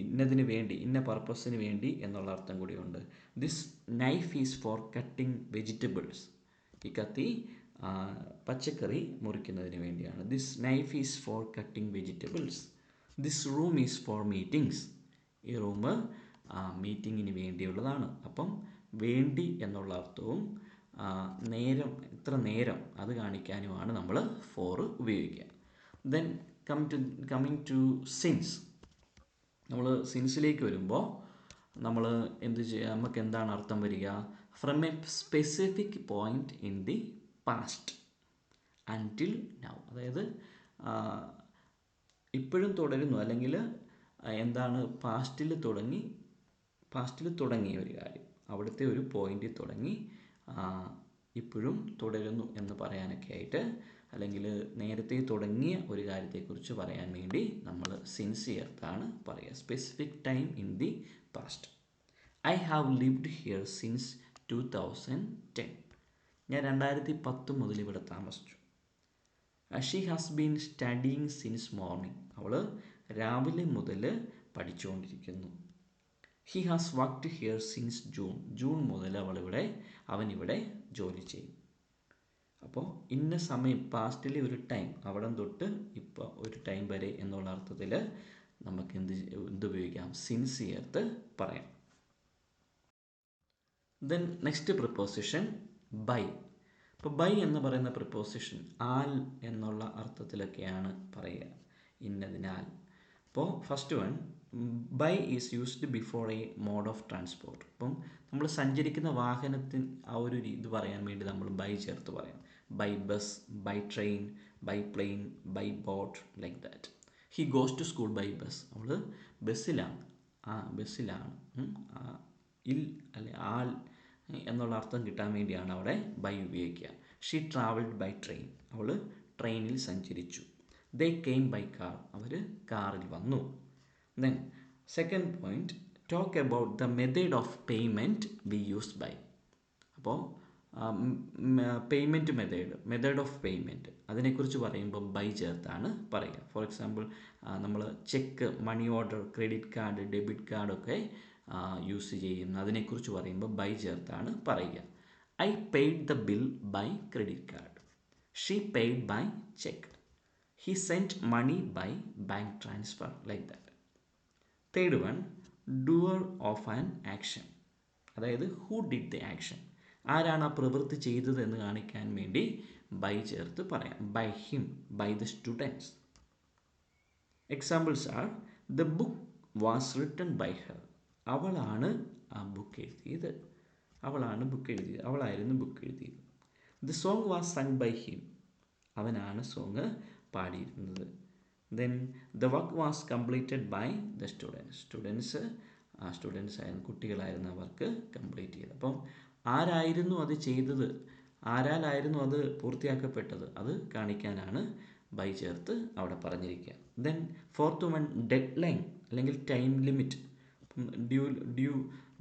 ഇന്നതിന് വേണ്ടി, ഇന്ന പർപ്പസിന് വേണ്ടി എന്നുള്ള അർത്ഥം കൂടിയുണ്ട്. This knife is for cutting vegetables, ഈ കത്തി പച്ചക്കറി മുറിക്കുന്നതിന് വേണ്ടിയാണ്. This knife is for cutting vegetables. This room is for meetings, ഈ റൂം മീറ്റിങ്ങിന് വേണ്ടിയുള്ളതാണ്. അപ്പം വേണ്ടി എന്നുള്ള അർത്ഥവും നേരം, എത്ര നേരം, അത് കാണിക്കാനുമാണ് നമ്മൾ ഫോർ ഉപയോഗിക്കുക. Then coming to since. നമ്മൾ സിൻസിലേക്ക് വരുമ്പോൾ നമ്മൾ എന്ത് ചെയ്യുക, നമുക്ക് എന്താണ് അർത്ഥം വരിക? From A specific point in the past അൻറ്റിൽ now, അതായത് ഇപ്പോഴും തുടരുന്നു, അല്ലെങ്കിൽ എന്താണ് പാസ്റ്റിൽ തുടങ്ങിയ ഒരു കാര്യം, അവിടുത്തെ ഒരു പോയിന്റിൽ തുടങ്ങി ഇപ്പോഴും തുടരുന്നു എന്ന് പറയാനൊക്കെ ആയിട്ട്, അല്ലെങ്കിൽ നേരത്തെ തുടങ്ങിയ ഒരു കാര്യത്തെക്കുറിച്ച് പറയാൻ വേണ്ടി നമ്മൾ സിൻസ് ചേർത്താണ് പറയുക. Specific time in the past. I have lived here since 2010, ഞാൻ 2010 മുതൽ ഇവിടെ താമസിച്ചു. She has been studying since morning, അവൾ രാവിലെ മുതൽ പഠിച്ചുകൊണ്ടിരിക്കുന്നു. He has worked here since June മുതൽ അവനിവിടെ ജോലി ചെയ്യും. അപ്പോൾ ഇന്ന സമയം, പാസ്റ്റിലെ ഒരു ടൈം, അവിടം തൊട്ട് ഇപ്പോൾ ഒരു ടൈം വരെ എന്നുള്ള അർത്ഥത്തിൽ നമുക്ക് എന്തുപയോഗിക്കാം, സിൻസ് ചേർത്ത് പറയാം. Then next preposition by. ഇപ്പോൾ ബൈ എന്ന് പറയുന്ന പ്രിപ്പോസിഷൻ ആൽ എന്നുള്ള അർത്ഥത്തിലൊക്കെയാണ് പറയുക, ഇന്നതിനാൽ. അപ്പോൾ first one, by is used before a mode of transport. അപ്പം നമ്മൾ സഞ്ചരിക്കുന്ന വാഹനത്തിന് ആ ഒരു ഇത് പറയാൻ വേണ്ടി നമ്മൾ ബൈ ചേർത്ത് പറയാം. By bus, by train, by plane, by boat, like that. He goes to school by bus. അവൾ ബസ്സിലാണ്, ബസ്സിലാണ്. ഇൽ അല്ലെ ആൾ എന്നുള്ള അർത്ഥം കിട്ടാൻ വേണ്ടിയാണ് അവിടെ ബൈ ഉപയോഗിക്കുക. She travelled by train. അവൾ ട്രെയിനിൽ സഞ്ചരിച്ചു. They came by car. അവർ കാറിൽ വന്നു. Then second point, talk about the method of payment we use by. അപ്പോൾ പേയ്മെൻറ്റ് മെത്തേഡ് ഓഫ് പേയ്മെൻറ്റ് അതിനെക്കുറിച്ച് പറയുമ്പോൾ ബൈ ചേർത്താണ് പറയുക. ഫോർ എക്സാമ്പിൾ നമ്മൾ cheque, money order, credit card, debit കാർഡൊക്കെ യൂസ് ചെയ്യുന്ന അതിനെക്കുറിച്ച് പറയുമ്പോൾ ബൈ ചേർത്താണ് പറയുക. I paid the bill by credit card. She paid by cheque. He cent money by bank transfer, like that. Third one, doer of an action. അതായത് who did the action, ആരാണ് ആ പ്രവൃത്തി ചെയ്തത് എന്ന് കാണിക്കാൻ വേണ്ടി ബൈ ചേർത്ത് പറയാം. By him, by the students. Examples are, the book was written by her. അവളാണ് ആ ബുക്ക് എഴുതിയത്. അവളായിരുന്നു ബുക്ക് എഴുതിയത്. The song was sung by him. അവനാണ് സോങ് പാടിയിരുന്നത്. Then the work was completed by the students. ആയിരുന്നു, കുട്ടികളായിരുന്നു വർക്ക് കംപ്ലീറ്റ് ചെയ്തത്. അപ്പം ആരായിരുന്നു അത് ചെയ്തത്, ആരാലായിരുന്നു അത് പൂർത്തിയാക്കപ്പെട്ടത്, അത് കാണിക്കാനാണ് ബൈ ചേർത്ത് അവിടെ പറഞ്ഞിരിക്കുക. Then fourth one, deadline അല്ലെങ്കിൽ ടൈം ലിമിറ്റ്. ഡ്യൂ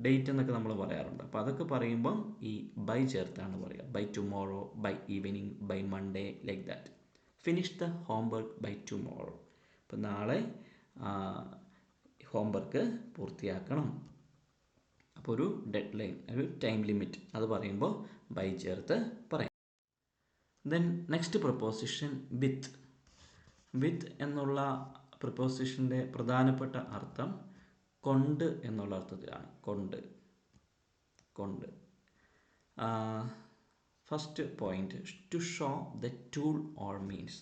ഡേറ്റ് എന്നൊക്കെ നമ്മൾ പറയാറുണ്ട്. അപ്പോൾ അതൊക്കെ പറയുമ്പം ഈ ബൈ ചേർത്താണ് പറയുക. By tomorrow, by evening, by Monday, like that. Finish the homework by tomorrow. അപ്പോൾ നാളെ ഹോംവർക്ക് പൂർത്തിയാക്കണം. അപ്പോൾ ഒരു ഡെഡ് ലൈൻ, ഒരു ടൈം ലിമിറ്റ്, അത് പറയുമ്പോൾ ബൈ ചേർത്ത് പറയാം. Then next preposition, with. With എന്നുള്ള പ്രപ്പോസിഷൻ്റെ പ്രധാനപ്പെട്ട അർത്ഥം കൊണ്ട് എന്നുള്ള അർത്ഥത്തിലാണ്. കൊണ്ട്. First point, to show the tool or means.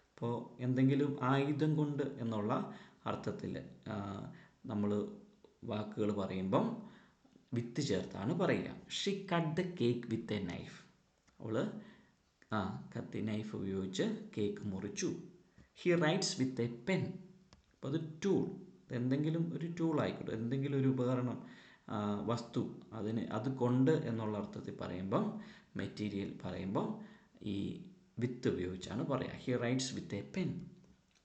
അപ്പോൾ എന്തെങ്കിലും ആയുധം കൊണ്ട് എന്നുള്ള അർത്ഥത്തിൽ നമ്മൾ വാക്കുകൾ പറയുമ്പം വിത്ത് ചേർത്താണ് പറയുക. She cut the cake with a knife. അവൾ കത്തി, നൈഫ് ഉപയോഗിച്ച് കേക്ക് മുറിച്ചു. He writes with a pen. അപ്പോൾ അത് ടൂൾ, എന്തെങ്കിലും ഒരു ടൂൾ ആയിക്കോട്ടെ, എന്തെങ്കിലും ഒരു ഉപകരണം, വസ്തു, അത് കൊണ്ട് എന്നുള്ള അർത്ഥത്തിൽ പറയുമ്പം, മെറ്റീരിയൽ പറയുമ്പം ഈ വിത്ത് ഉപയോഗിച്ചാണ് പറയുക. He writes with a pen.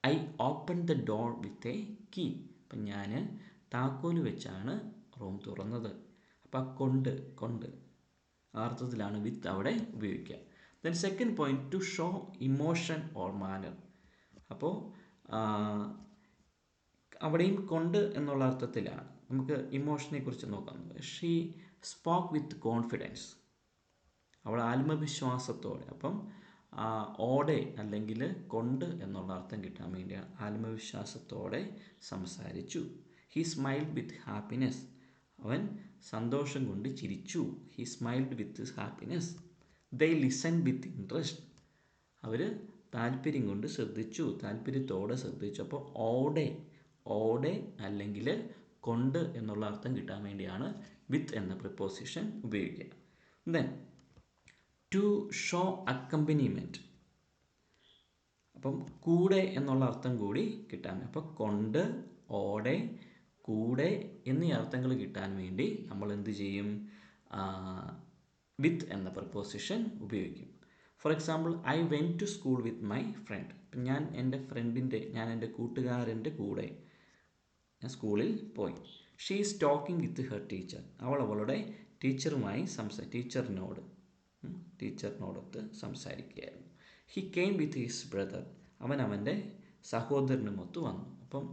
I open the door with a key. അപ്പം ഞാൻ താക്കോല് വെച്ചാണ് റൂം തുറന്നത്. അപ്പം കൊണ്ട് ആ അർത്ഥത്തിലാണ് വിത്ത് അവിടെ ഉപയോഗിക്കുക. Then second point, to show emotion or manner. അപ്പോൾ അവിടെയും കൊണ്ട് എന്നുള്ള അർത്ഥത്തിലാണ്. നമുക്ക് ഇമോഷനെ കുറിച്ച് നോക്കാം. She spoke with confidence. അവൾ ആത്മവിശ്വാസത്തോടെ. അപ്പം ഓടെ അല്ലെങ്കിൽ കൊണ്ട് എന്നുള്ള അർത്ഥം കിട്ടാൻ വേണ്ടിയാണ് ആത്മവിശ്വാസത്തോടെ സംസാരിച്ചു. He smiled with happiness. അവൻ സന്തോഷം കൊണ്ട് ചിരിച്ചു. He smiled with happiness. They listen with interest. അവർ താല്പര്യം കൊണ്ട് ശ്രദ്ധിച്ചു, താല്പര്യത്തോടെ ശ്രദ്ധിച്ചു. അപ്പോൾ ഓടെ അല്ലെങ്കിൽ കൊണ്ട് എന്നുള്ള അർത്ഥം കിട്ടാൻ വേണ്ടിയാണ് വിത്ത് എന്ന പ്രിപ്പോസിഷൻ ഉപയോഗിക്കുക. Then to show accompaniment. അപ്പം കൂടെ എന്നുള്ള അർത്ഥം കൂടി കിട്ടാൻ, അപ്പോൾ കൊണ്ട്, ഓടെ, കൂടെ എന്നീ അർത്ഥങ്ങൾ കിട്ടാൻ വേണ്ടി നമ്മൾ എന്ത് ചെയ്യും? വിത്ത് എന്ന പ്രിപ്പോസിഷൻ ഉപയോഗിക്കും. For example, I went to school with my friend. ഞാൻ എൻ്റെ കൂട്ടുകാരൻ്റെ കൂടെ ഞാൻ സ്കൂളിൽ പോയി. She is talking with her teacher. അവളുടെ ടീച്ചറിനോടൊത്ത് സംസാരിക്കുകയായിരുന്നു. He came with his brother. അവൻ്റെ സഹോദരനുമൊത്ത് വന്നു. അപ്പം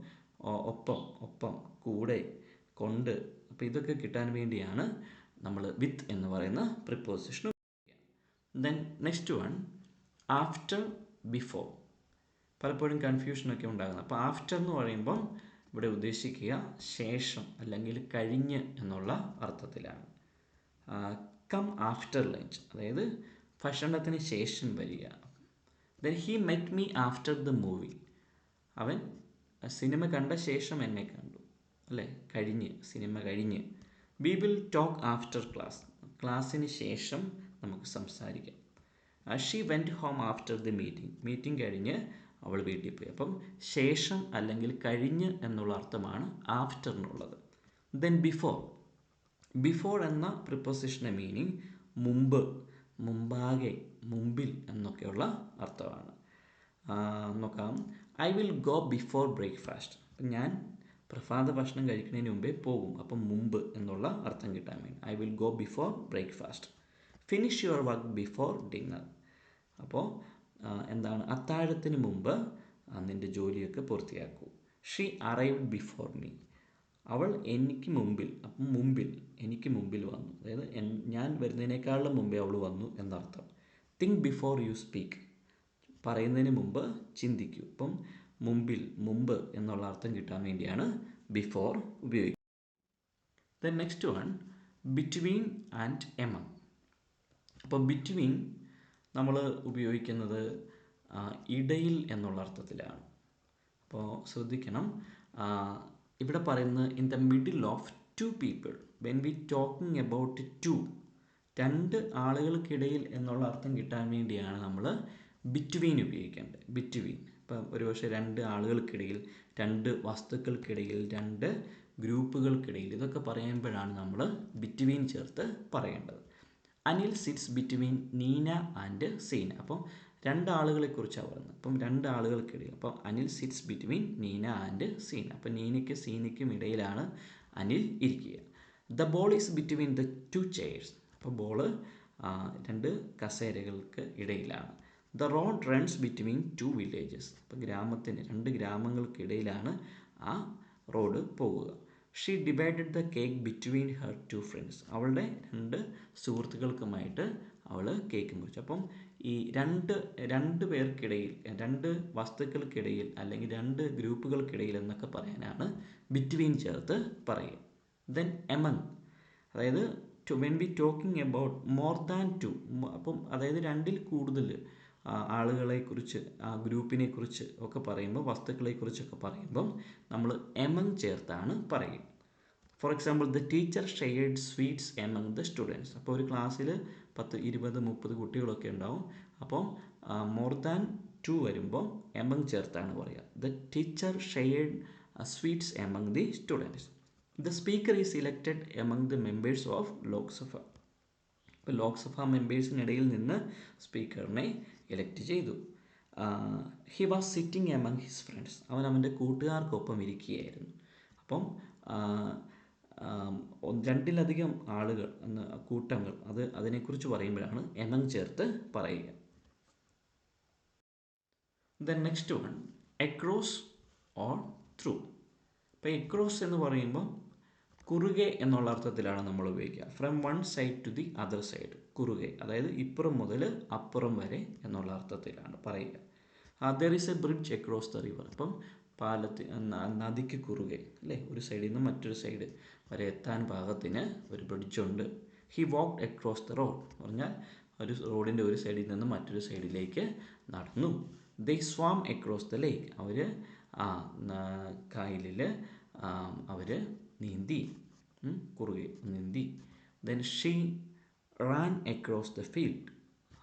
ഒപ്പം, കൂടെ, കൊണ്ട്. അപ്പോൾ ഇതൊക്കെ കിട്ടാൻ വേണ്ടിയാണ് നമ്മൾ വിത്ത് എന്ന് പറയുന്ന പ്രിപ്പോസിഷൻ ഉപയോഗിക്കുക. Then next one, after, before. പലപ്പോഴും കൺഫ്യൂഷനൊക്കെ ഉണ്ടാകുന്നത്. അപ്പോൾ ആഫ്റ്റർ എന്ന് പറയുമ്പം ഇവിടെ ഉദ്ദേശിക്കുക ശേഷം അല്ലെങ്കിൽ കഴിഞ്ഞ് എന്നുള്ള അർത്ഥത്തിലാണ്. കം ആഫ്റ്റർ ലഞ്ച്, അതായത് ഭക്ഷണത്തിന് ശേഷം വരിക. Then he met me after the movie. അവൻ സിനിമ കണ്ട ശേഷം എന്നെ കണ്ടു, അല്ലേ? കഴിഞ്ഞ്, സിനിമ കഴിഞ്ഞ്. We will talk after class. ക്ലാസ്സിന് ശേഷം നമുക്ക് സംസാരിക്കാം. She went home after the meeting. Meeting കഴിഞ്ഞ് അവൾ വീട്ടിൽ പോയി. അപ്പം ശേഷം അല്ലെങ്കിൽ കഴിഞ്ഞ് എന്നുള്ള അർത്ഥമാണ് ആഫ്റ്ററിനുള്ളത്. Then before. ബിഫോർ എന്ന പ്രിപ്പോസിഷൻ്റെ മീനിങ് മുമ്പ്, മുമ്പാകെ, മുമ്പിൽ എന്നൊക്കെയുള്ള അർത്ഥമാണ്. നോക്കാം. I will go before breakfast. അപ്പം ഞാൻ പ്രഭാത ഭക്ഷണം കഴിക്കുന്നതിന് മുമ്പേ പോകും. അപ്പം മുമ്പ് എന്നുള്ള അർത്ഥം കിട്ടാൻ വേണ്ടി I will go before breakfast. Finish your work before dinner. അപ്പോൾ എന്താണ്? അത്താഴത്തിന് മുമ്പ് നിൻ്റെ ജോലിയൊക്കെ പൂർത്തിയാക്കൂ. She arrived before me. അവൾ എനിക്ക് മുമ്പിൽ, അപ്പം മുമ്പിൽ, എനിക്ക് മുമ്പിൽ വന്നു. അതായത് ഞാൻ വരുന്നതിനേക്കാളും മുമ്പേ അവൾ വന്നു എന്നർത്ഥം. Think before you speak. പറയുന്നതിന് മുമ്പ് ചിന്തിക്കൂ. അപ്പം മുമ്പിൽ, മുമ്പ് എന്നുള്ള അർത്ഥം കിട്ടാൻ വേണ്ടിയാണ് ബിഫോർ ഉപയോഗിക്കുന്നത്. Then next one, between and among. അപ്പോൾ ബിറ്റ്വീൻ നമ്മൾ ഉപയോഗിക്കുന്നത് ഇടയിൽ എന്നുള്ള അർത്ഥത്തിലാണ്. അപ്പോൾ ശ്രദ്ധിക്കണം, ഇവിടെ പറയുന്നത് in the middle of two people. When we talking about two, രണ്ട് ആളുകൾക്കിടയിൽ എന്നുള്ള അർത്ഥം കിട്ടാൻ വേണ്ടിയാണ് നമ്മൾ ബിറ്റ്വീൻ ഉപയോഗിക്കേണ്ടത്. ബിറ്റ്വീൻ. ഇപ്പം ഒരുപക്ഷെ രണ്ട് ആളുകൾക്കിടയിൽ, രണ്ട് വസ്തുക്കൾക്കിടയിൽ, രണ്ട് ഗ്രൂപ്പുകൾക്കിടയിൽ, ഇതൊക്കെ പറയുമ്പോഴാണ് നമ്മൾ ബിറ്റ്വീൻ ചേർത്ത് പറയേണ്ടത്. Anil sits between Neena and Seena. അപ്പം രണ്ടാളുകളെക്കുറിച്ചാണ് പറയുന്നത്. അപ്പം രണ്ടാളുകൾക്കിടയിൽ. അപ്പം Anil sits between Neena and Seena. അപ്പം നീനയ്ക്കും സീനയ്ക്കും ഇടയിലാണ് അനിൽ ഇരിക്കുക. The ball is between the two chairs. അപ്പോൾ ബോള് രണ്ട് കസേരകൾക്ക് ഇടയിലാണ്. The road runs between two villages. അപ്പോൾ രണ്ട് ഗ്രാമങ്ങൾക്കിടയിലാണ് ആ റോഡ് പോകുക. She divided the cake between her two friends. അവളുടെ രണ്ട് സുഹൃത്തുക്കൾക്കുമായിട്ട് അവൾ കേക്ക് മുറിച്ചു. അപ്പം ഈ രണ്ട് പേർക്കിടയിൽ, രണ്ട് വസ്തുക്കൾക്കിടയിൽ അല്ലെങ്കിൽ രണ്ട് ഗ്രൂപ്പുകൾക്കിടയിൽ എന്നൊക്കെ പറയാനാണ് ബിറ്റ്വീൻ ചേർത്ത് പറയുക. ദെൻ എമംഗ്, അതായത് when we talking about more than two. അപ്പം അതായത് രണ്ടിൽ കൂടുതൽ ആളുകളെക്കുറിച്ച്, ആ ഗ്രൂപ്പിനെക്കുറിച്ച് ഒക്കെ പറയുമ്പോൾ, വസ്തുക്കളെക്കുറിച്ചൊക്കെ പറയുമ്പം നമ്മൾ എമംഗ് ചേർത്താണ് പറയുക. For example, the teacher shared sweets among the students. അപ്പോൾ ഒരു ക്ലാസ്സിൽ 10, 20, 30 കുട്ടികളൊക്കെ ഉണ്ടാവും. അപ്പോൾ മോർ ദാൻ ടു വരുമ്പോൾ എമംഗ് ചേർത്താണ് പറയുക. The teacher shared sweets among the students. The speaker is elected among the members of Lok Sabha. ഇപ്പോൾ ലോക്സഭ മെമ്പേഴ്സിനിടയിൽ നിന്ന് സ്പീക്കറിനെ ഇലക്ട് ചെയ്തു. He was sitting among his friends. അവൻ അവൻ്റെ കൂട്ടുകാർക്കൊപ്പം ഇരിക്കുകയായിരുന്നു. അപ്പം രണ്ടിലധികം ആളുകൾ എന്ന കൂട്ടങ്ങൾ, അതിനെക്കുറിച്ച് പറയുമ്പോഴാണ് എമംഗ് ചേർത്ത് പറയുക. Then next one, across or through. ഇപ്പോൾ അക്രോസ് എന്ന് പറയുമ്പോൾ കുറുകെ എന്നുള്ള അർത്ഥത്തിലാണ് നമ്മൾ ഉപയോഗിക്കുക. From one side to the other side. കുറുകെ, അതായത് ഇപ്പുറം മുതൽ അപ്പുറം വരെ എന്നുള്ള അർത്ഥത്തിലാണ് പറയുക. There is a bridge across the river. അപ്പം നദിക്ക് കുറുകെ, അല്ലേ, ഒരു സൈഡിൽ നിന്ന് മറ്റൊരു സൈഡ് വരെ എത്താൻ പാകത്തിന് ഒരു ബ്രിഡ്ജുണ്ട്. He walked across the road എന്ന് പറഞ്ഞാൽ ഒരു റോഡിൻ്റെ ഒരു സൈഡിൽ നിന്ന് മറ്റൊരു സൈഡിലേക്ക് നടന്നു. ദേ സ്വാം അക്രോസ് ദ ലേക്ക്. അവർ കായലിൽ അവർ നീന്തി, കുറുകെ നീന്തി. Then she Rann across the field.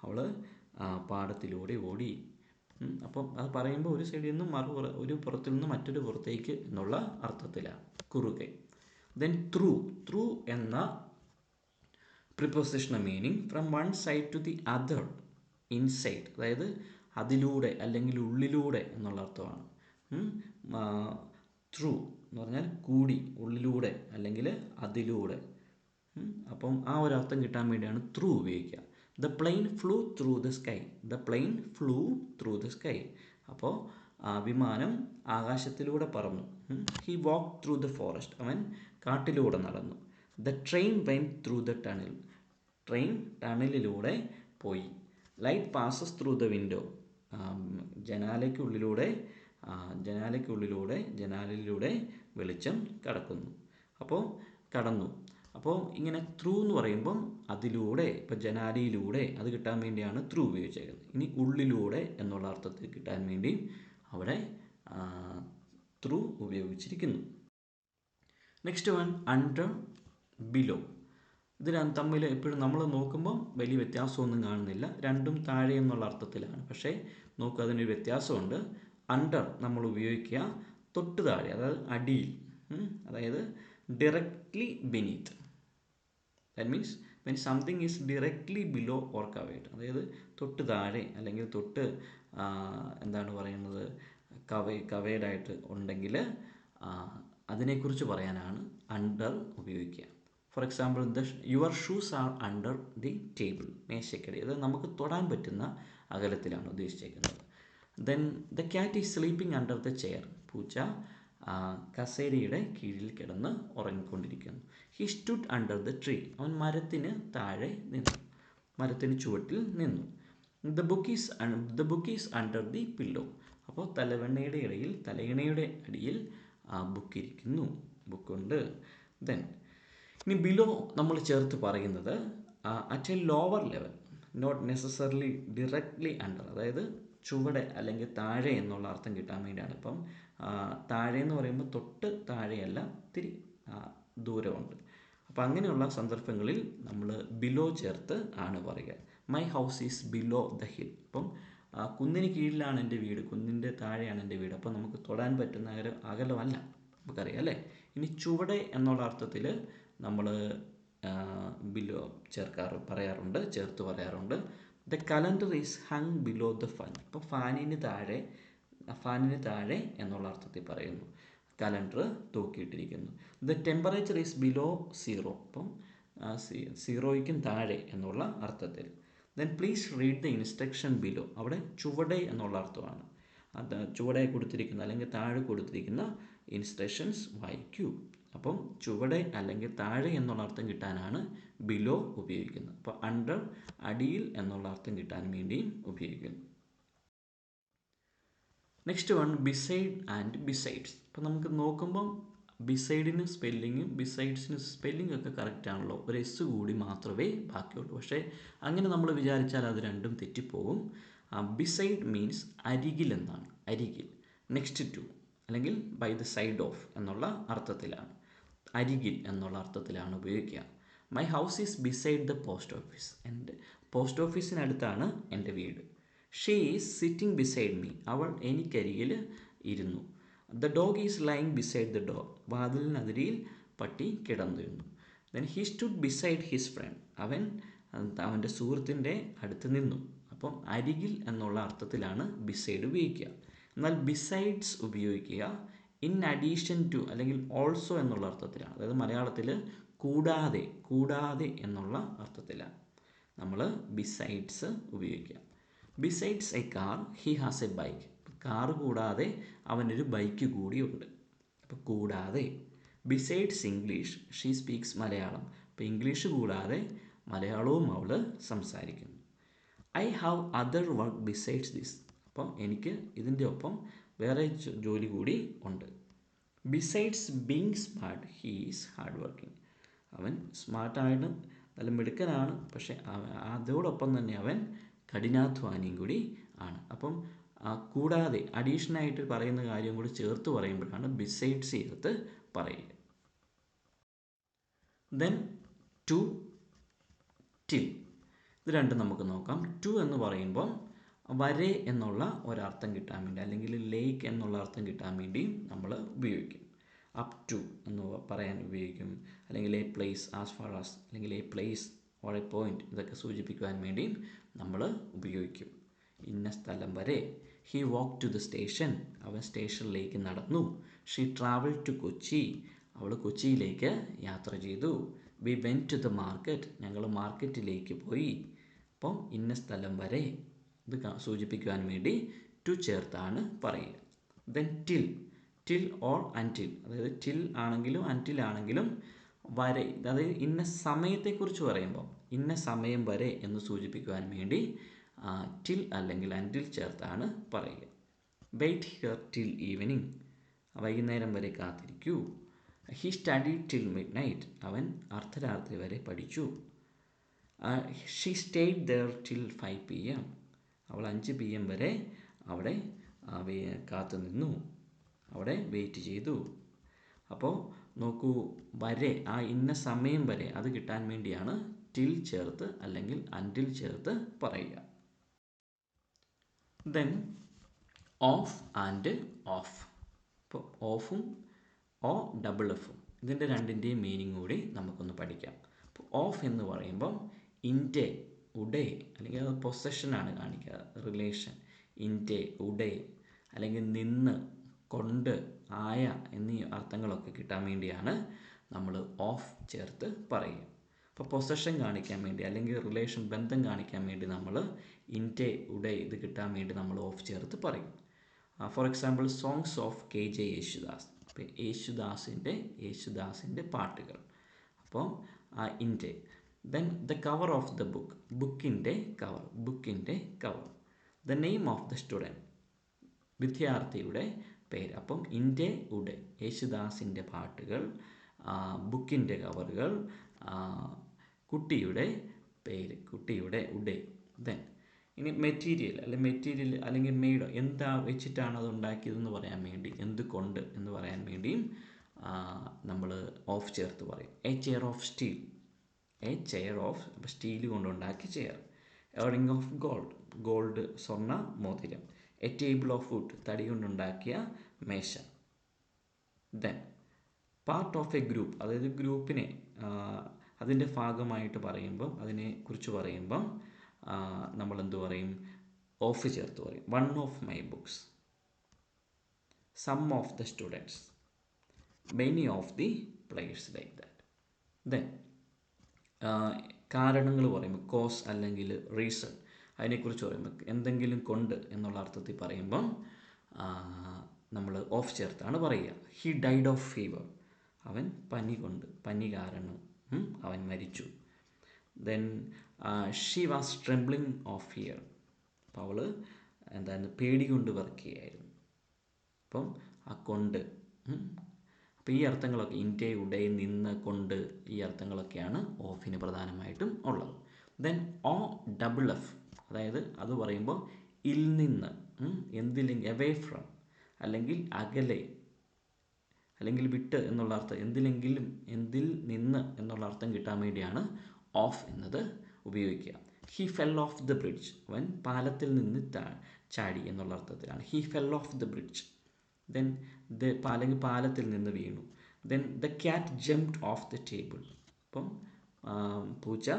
അവൾ പാടത്തിലൂടെ ഓടി. അപ്പം അത് പറയുമ്പോൾ ഒരു സൈഡിൽ നിന്നും ഒരു പുറത്തിൽ നിന്ന് മറ്റൊരു പുറത്തേക്ക് എന്നുള്ള അർത്ഥത്തിലാണ് കുറുകെ. Then through. ത്രൂ എന്ന prepositional meaning from one side to the other, inside, അതായത് അതിലൂടെ അല്ലെങ്കിൽ ഉള്ളിലൂടെ എന്നുള്ള അർത്ഥമാണ്. ത്രൂ എന്ന് പറഞ്ഞാൽ കൂടി, ഉള്ളിലൂടെ അല്ലെങ്കിൽ അതിലൂടെ. അപ്പം ആ ഒരു അർത്ഥം കിട്ടാൻ വേണ്ടിയാണ് ത്രൂ ഉപയോഗിക്കുക. The plane flew through the sky. The plane flew through the sky. അപ്പോൾ വിമാനം ആകാശത്തിലൂടെ പറന്നു. He walk through the forest. അവൻ കാട്ടിലൂടെ നടന്നു. The train went through the tunnel. Train ടണലിലൂടെ പോയി. Light passes through the window. ജനാലയ്ക്കുള്ളിലൂടെ ജനാലയിലൂടെ വെളിച്ചം കടന്നു. അപ്പോൾ ഇങ്ങനെ ത്രൂ എന്ന് പറയുമ്പം അതിലൂടെ, ഇപ്പം ജനാലയിലൂടെ, അത് കിട്ടാൻ വേണ്ടിയാണ് ത്രൂ ഉപയോഗിച്ചേക്കുന്നത്. ഇനി ഉള്ളിലൂടെ എന്നുള്ള അർത്ഥത്തിൽ കിട്ടാൻ വേണ്ടി അവിടെ ത്രൂ ഉപയോഗിച്ചിരിക്കുന്നു. Next one under, below. ഇത് തമ്മിൽ എപ്പോഴും നമ്മൾ നോക്കുമ്പോൾ വലിയ വ്യത്യാസമൊന്നും കാണുന്നില്ല, രണ്ടും താഴെ എന്നുള്ള അർത്ഥത്തിലാണ്. പക്ഷേ നോക്കുക, അതിനൊരു വ്യത്യാസമുണ്ട്. അണ്ടർ നമ്മൾ ഉപയോഗിക്കുക തൊട്ട് താഴെ, അതായത് അടിയിൽ, അതായത് directly beneath. That means when something is directly below or covered, അതായത് തൊട്ട് താഴെ അല്ലെങ്കിൽ തൊട്ട് എന്താണ് പറയുന്നത്, കവേഡായിട്ട് ഉണ്ടെങ്കിൽ അതിനെക്കുറിച്ച് പറയാനാണ് അണ്ടർ ഉപയോഗിക്കുക. For example, your shoes are under the table, മേശക്കടി. അത് നമുക്ക് തൊടാൻ പറ്റുന്ന അകലത്തിലാണ് ഉദ്ദേശിച്ചേക്കുന്നത്. Then the cat is sleeping under the chair, പൂച്ച കസേരയുടെ കീഴിൽ കിടന്ന് ഉറങ്ങിക്കൊണ്ടിരിക്കുന്നു. He stood under the tree, അവൻ മരത്തിന് താഴെ നിന്നു, മരത്തിന് ചുവട്ടിൽ നിന്നു. The book is under the pillow, അപ്പോൾ തലയിണയുടെ അടിയിൽ ബുക്ക് ഇരിക്കുന്നു, ബുക്കുണ്ട്. ദെൻ ഇനി ബിലോ നമ്മൾ ചേർത്ത് പറയുന്നത് at a lower level, not necessarily directly under, അതായത് ചുവടെ അല്ലെങ്കിൽ താഴെ എന്നുള്ള അർത്ഥം കിട്ടാൻ വേണ്ടിയാണ്. ഇപ്പം താഴെ എന്ന് പറയുമ്പോൾ തൊട്ട് താഴെയല്ല, ഇത്തിരി ദൂരമുണ്ട്. അപ്പോൾ അങ്ങനെയുള്ള സന്ദർഭങ്ങളിൽ നമ്മൾ ബിലോ ചേർത്ത് ആണ് പറയുക. My house is below the hill, അപ്പം കുന്നിന് കീഴിലാണ് എൻ്റെ വീട്, കുന്നിൻ്റെ താഴെയാണ് എൻ്റെ വീട്. അപ്പോൾ നമുക്ക് തൊടാൻ പറ്റുന്ന അകലമല്ല, നമുക്കറിയാം അല്ലേ. ഇനി ചുവടെ എന്നുള്ള അർത്ഥത്തിൽ നമ്മൾ ബിലോ ചേർത്ത് പറയാറുണ്ട്. The calendar is hung below the fan, അപ്പോൾ ഫാനിന് താഴെ എന്നുള്ള അർത്ഥത്തിൽ പറയുന്നു. കലണ്ടർ തൂക്കിയിട്ടിരിക്കുന്നു. The temperature is below zero, അപ്പം സീറോയ്ക്കും താഴെ എന്നുള്ള അർത്ഥത്തിൽ. Then please read the instruction below, അവിടെ ചുവടെ എന്നുള്ള അർത്ഥമാണ്. അത് ചുവടെ കൊടുത്തിരിക്കുന്ന അല്ലെങ്കിൽ താഴെ കൊടുത്തിരിക്കുന്ന ഇൻസ്ട്രക്ഷൻസ് വായിക്കൂ. അപ്പം ചുവടെ അല്ലെങ്കിൽ താഴെ എന്നുള്ള അർത്ഥം കിട്ടാനാണ് ബിലോ ഉപയോഗിക്കുന്നത്. അപ്പോൾ അണ്ടർ, അടിയിൽ എന്നുള്ള അർത്ഥം കിട്ടാൻ വേണ്ടിയും ഉപയോഗിക്കുന്നു. Next one beside and besides. അപ്പോൾ നമുക്ക് നോക്കുമ്പം ബിസൈഡിന് സ്പെല്ലിങ്ങും ബിസൈഡ്സിന് സ്പെല്ലിംഗ് ഒക്കെ കറക്റ്റ് ആണല്ലോ, ഒരു എസ് കൂടി മാത്രമേ ബാക്കിയുള്ളൂ. പക്ഷേ അങ്ങനെ നമ്മൾ വിചാരിച്ചാൽ അത് രണ്ടും തെറ്റിപ്പോകും. ബിസൈഡ് മീൻസ് അരികിൽ എന്നാണ്, അരികിൽ. നെക്സ്റ്റ് ടു അല്ലെങ്കിൽ ബൈ ദ സൈഡ് ഓഫ് എന്നുള്ള അർത്ഥത്തിലാണ്, അരികിൽ എന്നുള്ള അർത്ഥത്തിലാണ് ഉപയോഗിക്കുക. My house is beside the post office, എൻ്റെ പോസ്റ്റ് ഓഫീസിനടുത്താണ് എൻ്റെ വീട്. She is sitting beside me, അവൾ എനിക്കരികിൽ ഇരുന്നു. The dog is lying beside the door, വാതിലിനതിരിൽ പട്ടി കിടന്നിരുന്നു. Then he stood beside his friend, അവൻ്റെ സുഹൃത്തിൻ്റെ അടുത്ത് നിന്നു. അപ്പം അരികിൽ എന്നുള്ള അർത്ഥത്തിലാണ് ബിസൈഡ് ഉപയോഗിക്കുക. എന്നാൽ ബിസൈഡ്സ് ഉപയോഗിക്കുക ഇൻ അഡീഷൻ ടു അല്ലെങ്കിൽ ഓൾസോ എന്നുള്ള അർത്ഥത്തിലാണ്. അതായത് മലയാളത്തിൽ കൂടാതെ എന്നുള്ള അർത്ഥത്തിലാണ് നമ്മൾ ബിസൈഡ്സ് ഉപയോഗിക്കുക. Besides A car he has A bike, car കൂടാതെ അവനൊരു ബൈക്ക് കൂടിയുണ്ട്. അപ്പോൾ കൂടാതെ. Besides English she speaks Malayalam, അപ്പോൾ ഇംഗ്ലീഷ് കൂടാതെ മലയാളവും അവൾ സംസാരിക്കുന്നു. I have other work besides this, അപ്പോൾ എനിക്ക് ഇതിൻ്റെ ഒപ്പം വേറെ ജോലി കൂടി ഉണ്ട്. Besides being smart he is hard working, അവൻ സ്മാർട്ടായിട്ട് നല്ല മിടുക്കനാണ്, പക്ഷേ അതോടൊപ്പം തന്നെ അവൻ കഠിനാധ്വാനിയും കൂടി ആണ്. അപ്പം കൂടാതെ അഡീഷനായിട്ട് പറയുന്ന കാര്യം കൂടി ചേർത്ത് പറയുമ്പോഴാണ് ബിസൈഡ്സ് ചേർത്ത് പറയുക. ദെൻ ടു, ടിൽ, ഇത് രണ്ടും നമുക്ക് നോക്കാം. ടു എന്ന് പറയുമ്പം വരെ എന്നുള്ള ഒരർത്ഥം കിട്ടാൻ വേണ്ടി അല്ലെങ്കിൽ ലേക്ക് എന്നുള്ള അർത്ഥം കിട്ടാൻ വേണ്ടി നമ്മൾ ഉപയോഗിക്കും. അപ് ടു എന്ന് പറയാൻ ഉപയോഗിക്കും, അല്ലെങ്കിൽ a place, as far as, അല്ലെങ്കിൽ a place or a point, ഇതൊക്കെ സൂചിപ്പിക്കുവാൻ വേണ്ടിയും നമ്മൾ ഉപയോഗിക്കും. ഇന്ന സ്ഥലം വരെ. He walk to the station, അവൻ സ്റ്റേഷനിലേക്ക് നടന്നു. ഷീ ട്രാവൽ ടു കൊച്ചി, അവൾ കൊച്ചിയിലേക്ക് യാത്ര ചെയ്തു. We went to the market, ഞങ്ങൾ മാർക്കറ്റിലേക്ക് പോയി. അപ്പം ഇന്ന സ്ഥലം വരെ ഇത് സൂചിപ്പിക്കുവാൻ വേണ്ടി ടു ചേർത്താണ് പറയുക. ദെൻ ടിൽ ഓർ അൻറ്റിൽ, അതായത് ടിൽ ആണെങ്കിലും അൻറ്റിൽ ആണെങ്കിലും വരെ, അതായത് ഇന്ന സമയത്തെക്കുറിച്ച് പറയുമ്പോൾ ഇന്ന സമയം വരെ എന്ന് സൂചിപ്പിക്കുവാൻ വേണ്ടി ടിൽ അല്ലെങ്കിൽ അൻറ്റിൽ ചേർത്താണ് പറയുക. വെയിറ്റ് ഹിയർ ടിൽ ഈവനിങ്, വൈകുന്നേരം വരെ കാത്തിരിക്കൂ. He study till midnight, അവൻ അർദ്ധരാത്രി വരെ പഠിച്ചു. She stayed there till 5 PM, അവൾ 5 PM വരെ അവിടെ കാത്തു നിന്നു. അവിടെ വെയിറ്റ് ചെയ്തു. അപ്പോൾ നോക്കൂ, വരെ, ആ ഇന്ന സമയം വരെ, അത് കിട്ടാൻ വേണ്ടിയാണ് ടിൽ ചേർത്ത് അല്ലെങ്കിൽ അൻറ്റിൽ ചേർത്ത് പറയുക. Then of and of. ഇപ്പോൾ ഓഫും ഓ ഡബിൾ എഫും ഇതിൻ്റെ രണ്ടിൻ്റെയും മീനിങ് കൂടി നമുക്കൊന്ന് പഠിക്കാം. അപ്പോൾ ഓഫ് എന്ന് പറയുമ്പം ഇൻ്റെ, ഉഡേ, അല്ലെങ്കിൽ അത് പൊസഷനാണ് കാണിക്കുക, റിലേഷൻ. ഇൻ്റെ, ഉഡേ, അല്ലെങ്കിൽ നിന്ന്, കൊണ്ട്, ആയ എന്നീ അർത്ഥങ്ങളൊക്കെ കിട്ടാൻ വേണ്ടിയാണ് നമ്മൾ ഓഫ് ചേർത്ത് പറയുക. അപ്പോൾ പൊസഷൻ കാണിക്കാൻ വേണ്ടി അല്ലെങ്കിൽ റിലേഷൻ, ബന്ധം കാണിക്കാൻ വേണ്ടി നമ്മൾ ഇൻ്റെ, ഉഡേ ഇത് കിട്ടാൻ വേണ്ടി നമ്മൾ ഓഫ് ചേർത്ത് പറയും. For example songs of KJ Yesudas. അപ്പോൾ യേശുദാസിൻ്റെ പാട്ടുകൾ. അപ്പോൾ ഇൻ്റെ. Then the cover of the book, ബുക്കിൻ്റെ cover. The name of the student, വിദ്യാർത്ഥിയുടെ പേര്. അപ്പം ഇൻ്റെ, ഉഡേ, യേശുദാസിൻ്റെ പാട്ടുകൾ, ബുക്കിൻ്റെ കവറുകൾ, കുട്ടിയുടെ പേര്, കുട്ടിയുടെ ഉഡേ. ദെൻ ഇനി മെറ്റീരിയൽ അല്ലെങ്കിൽ മെയ്ഡ്, എന്താ വെച്ചിട്ടാണ് അത് ഉണ്ടാക്കിയതെന്ന് പറയാൻ വേണ്ടി, എന്തുകൊണ്ട് എന്ന് പറയാൻ വേണ്ടിയും നമ്മൾ ഓഫ് ചേർത്ത് പറയും. എ ചെയർ ഓഫ് സ്റ്റീൽ, അപ്പോൾ സ്റ്റീൽ കൊണ്ടുണ്ടാക്കിയ chair. A ring of gold, സ്വർണ്ണ മോതിരം. എ ടേബിൾ ഓഫ് വുഡ്, തടി കൊണ്ടുണ്ടാക്കിയ മേശ. Then part of A group, അതായത് ഗ്രൂപ്പിനെ അതിൻ്റെ ഭാഗമായിട്ട് പറയുമ്പം, അതിനെക്കുറിച്ച് പറയുമ്പം നമ്മളെന്ത് പറയും, ഓഫ് ചേർത്ത് പറയും. One of my books, some of the students, many of the players, like that. Then കാരണങ്ങൾ പറയുമ്പോൾ കോസ് അല്ലെങ്കിൽ റീസൺ, അതിനെക്കുറിച്ച് പറയുമ്പോൾ എന്തെങ്കിലും കൊണ്ട് എന്നുള്ള അർത്ഥത്തിൽ പറയുമ്പം നമ്മൾ ഓഫ് ചേർത്താണ് പറയുക. ഹി ഡൈഡ് ഓഫ് ഫീവർ, അവൻ പനി കാരണം അവൻ മരിച്ചു. Then she was trembling of fear, അപ്പോൾ അവൾ പേടി കൊണ്ട് വർക്ക് ചെയ്യായിരുന്നു. അപ്പം ആ കൊണ്ട്, അപ്പോൾ ഈ അർത്ഥങ്ങളൊക്കെ ഇൻ്റെ, ഉഡേ, നിന്ന്, കൊണ്ട്, ഈ അർത്ഥങ്ങളൊക്കെയാണ് ഓഫിന് പ്രധാനമായിട്ടും ഉള്ളത്. ദെൻ ഓ ഡബിൾ എഫ്, അതായത് അത് പറയുമ്പോൾ ഇൽ നിന്ന്, എന്തിലെങ്കിൽ, അവേ ഫ്രം, അല്ലെങ്കിൽ അകലെ, അല്ലെങ്കിൽ വിട്ട് എന്നുള്ള അർത്ഥം, എന്തിൽ നിന്ന് എന്നുള്ള അർത്ഥം കിട്ടാൻ വേണ്ടിയാണ് ഓഫ് എന്നത് ഉപയോഗിക്കുക. He fell off the bridge, അവൻ പാലത്തിൽ നിന്ന് ചാടി എന്നുള്ള അർത്ഥത്തിലാണ് he fell off the bridge. Then അല്ലെങ്കിൽ പാലത്തിൽ നിന്ന് വീണു. Then the cat jumped off the table, അപ്പം പൂച്ച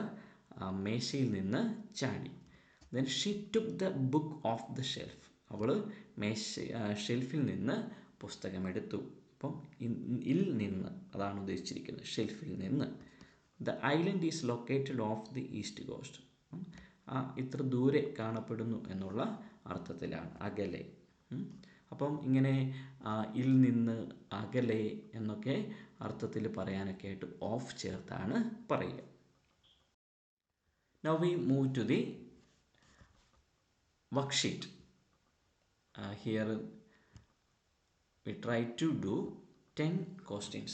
മേശയിൽ നിന്ന് ചാടി. Then she took the book off the shelf, അവൾ ഷെൽഫിൽ നിന്ന് പുസ്തകമെടുത്തു. അപ്പം ഇൽ നിന്ന് അതാണ് ഉദ്ദേശിച്ചിരിക്കുന്നത്, ഷെൽഫിൽ നിന്ന്. The island is located of the east cost, ഇത്ര ദൂരെ കാണപ്പെടുന്നു എന്നുള്ള അർത്ഥത്തിലാണ്, അകലെ. അപ്പം ഇങ്ങനെ ഇൽ നിന്ന്, അകലെ എന്നൊക്കെ അർത്ഥത്തിൽ പറയാനൊക്കെ ആയിട്ട് ഓഫ് ചേർത്താണ് പറയുക. Now we move to the worksheet. Here we try to do 10 questions.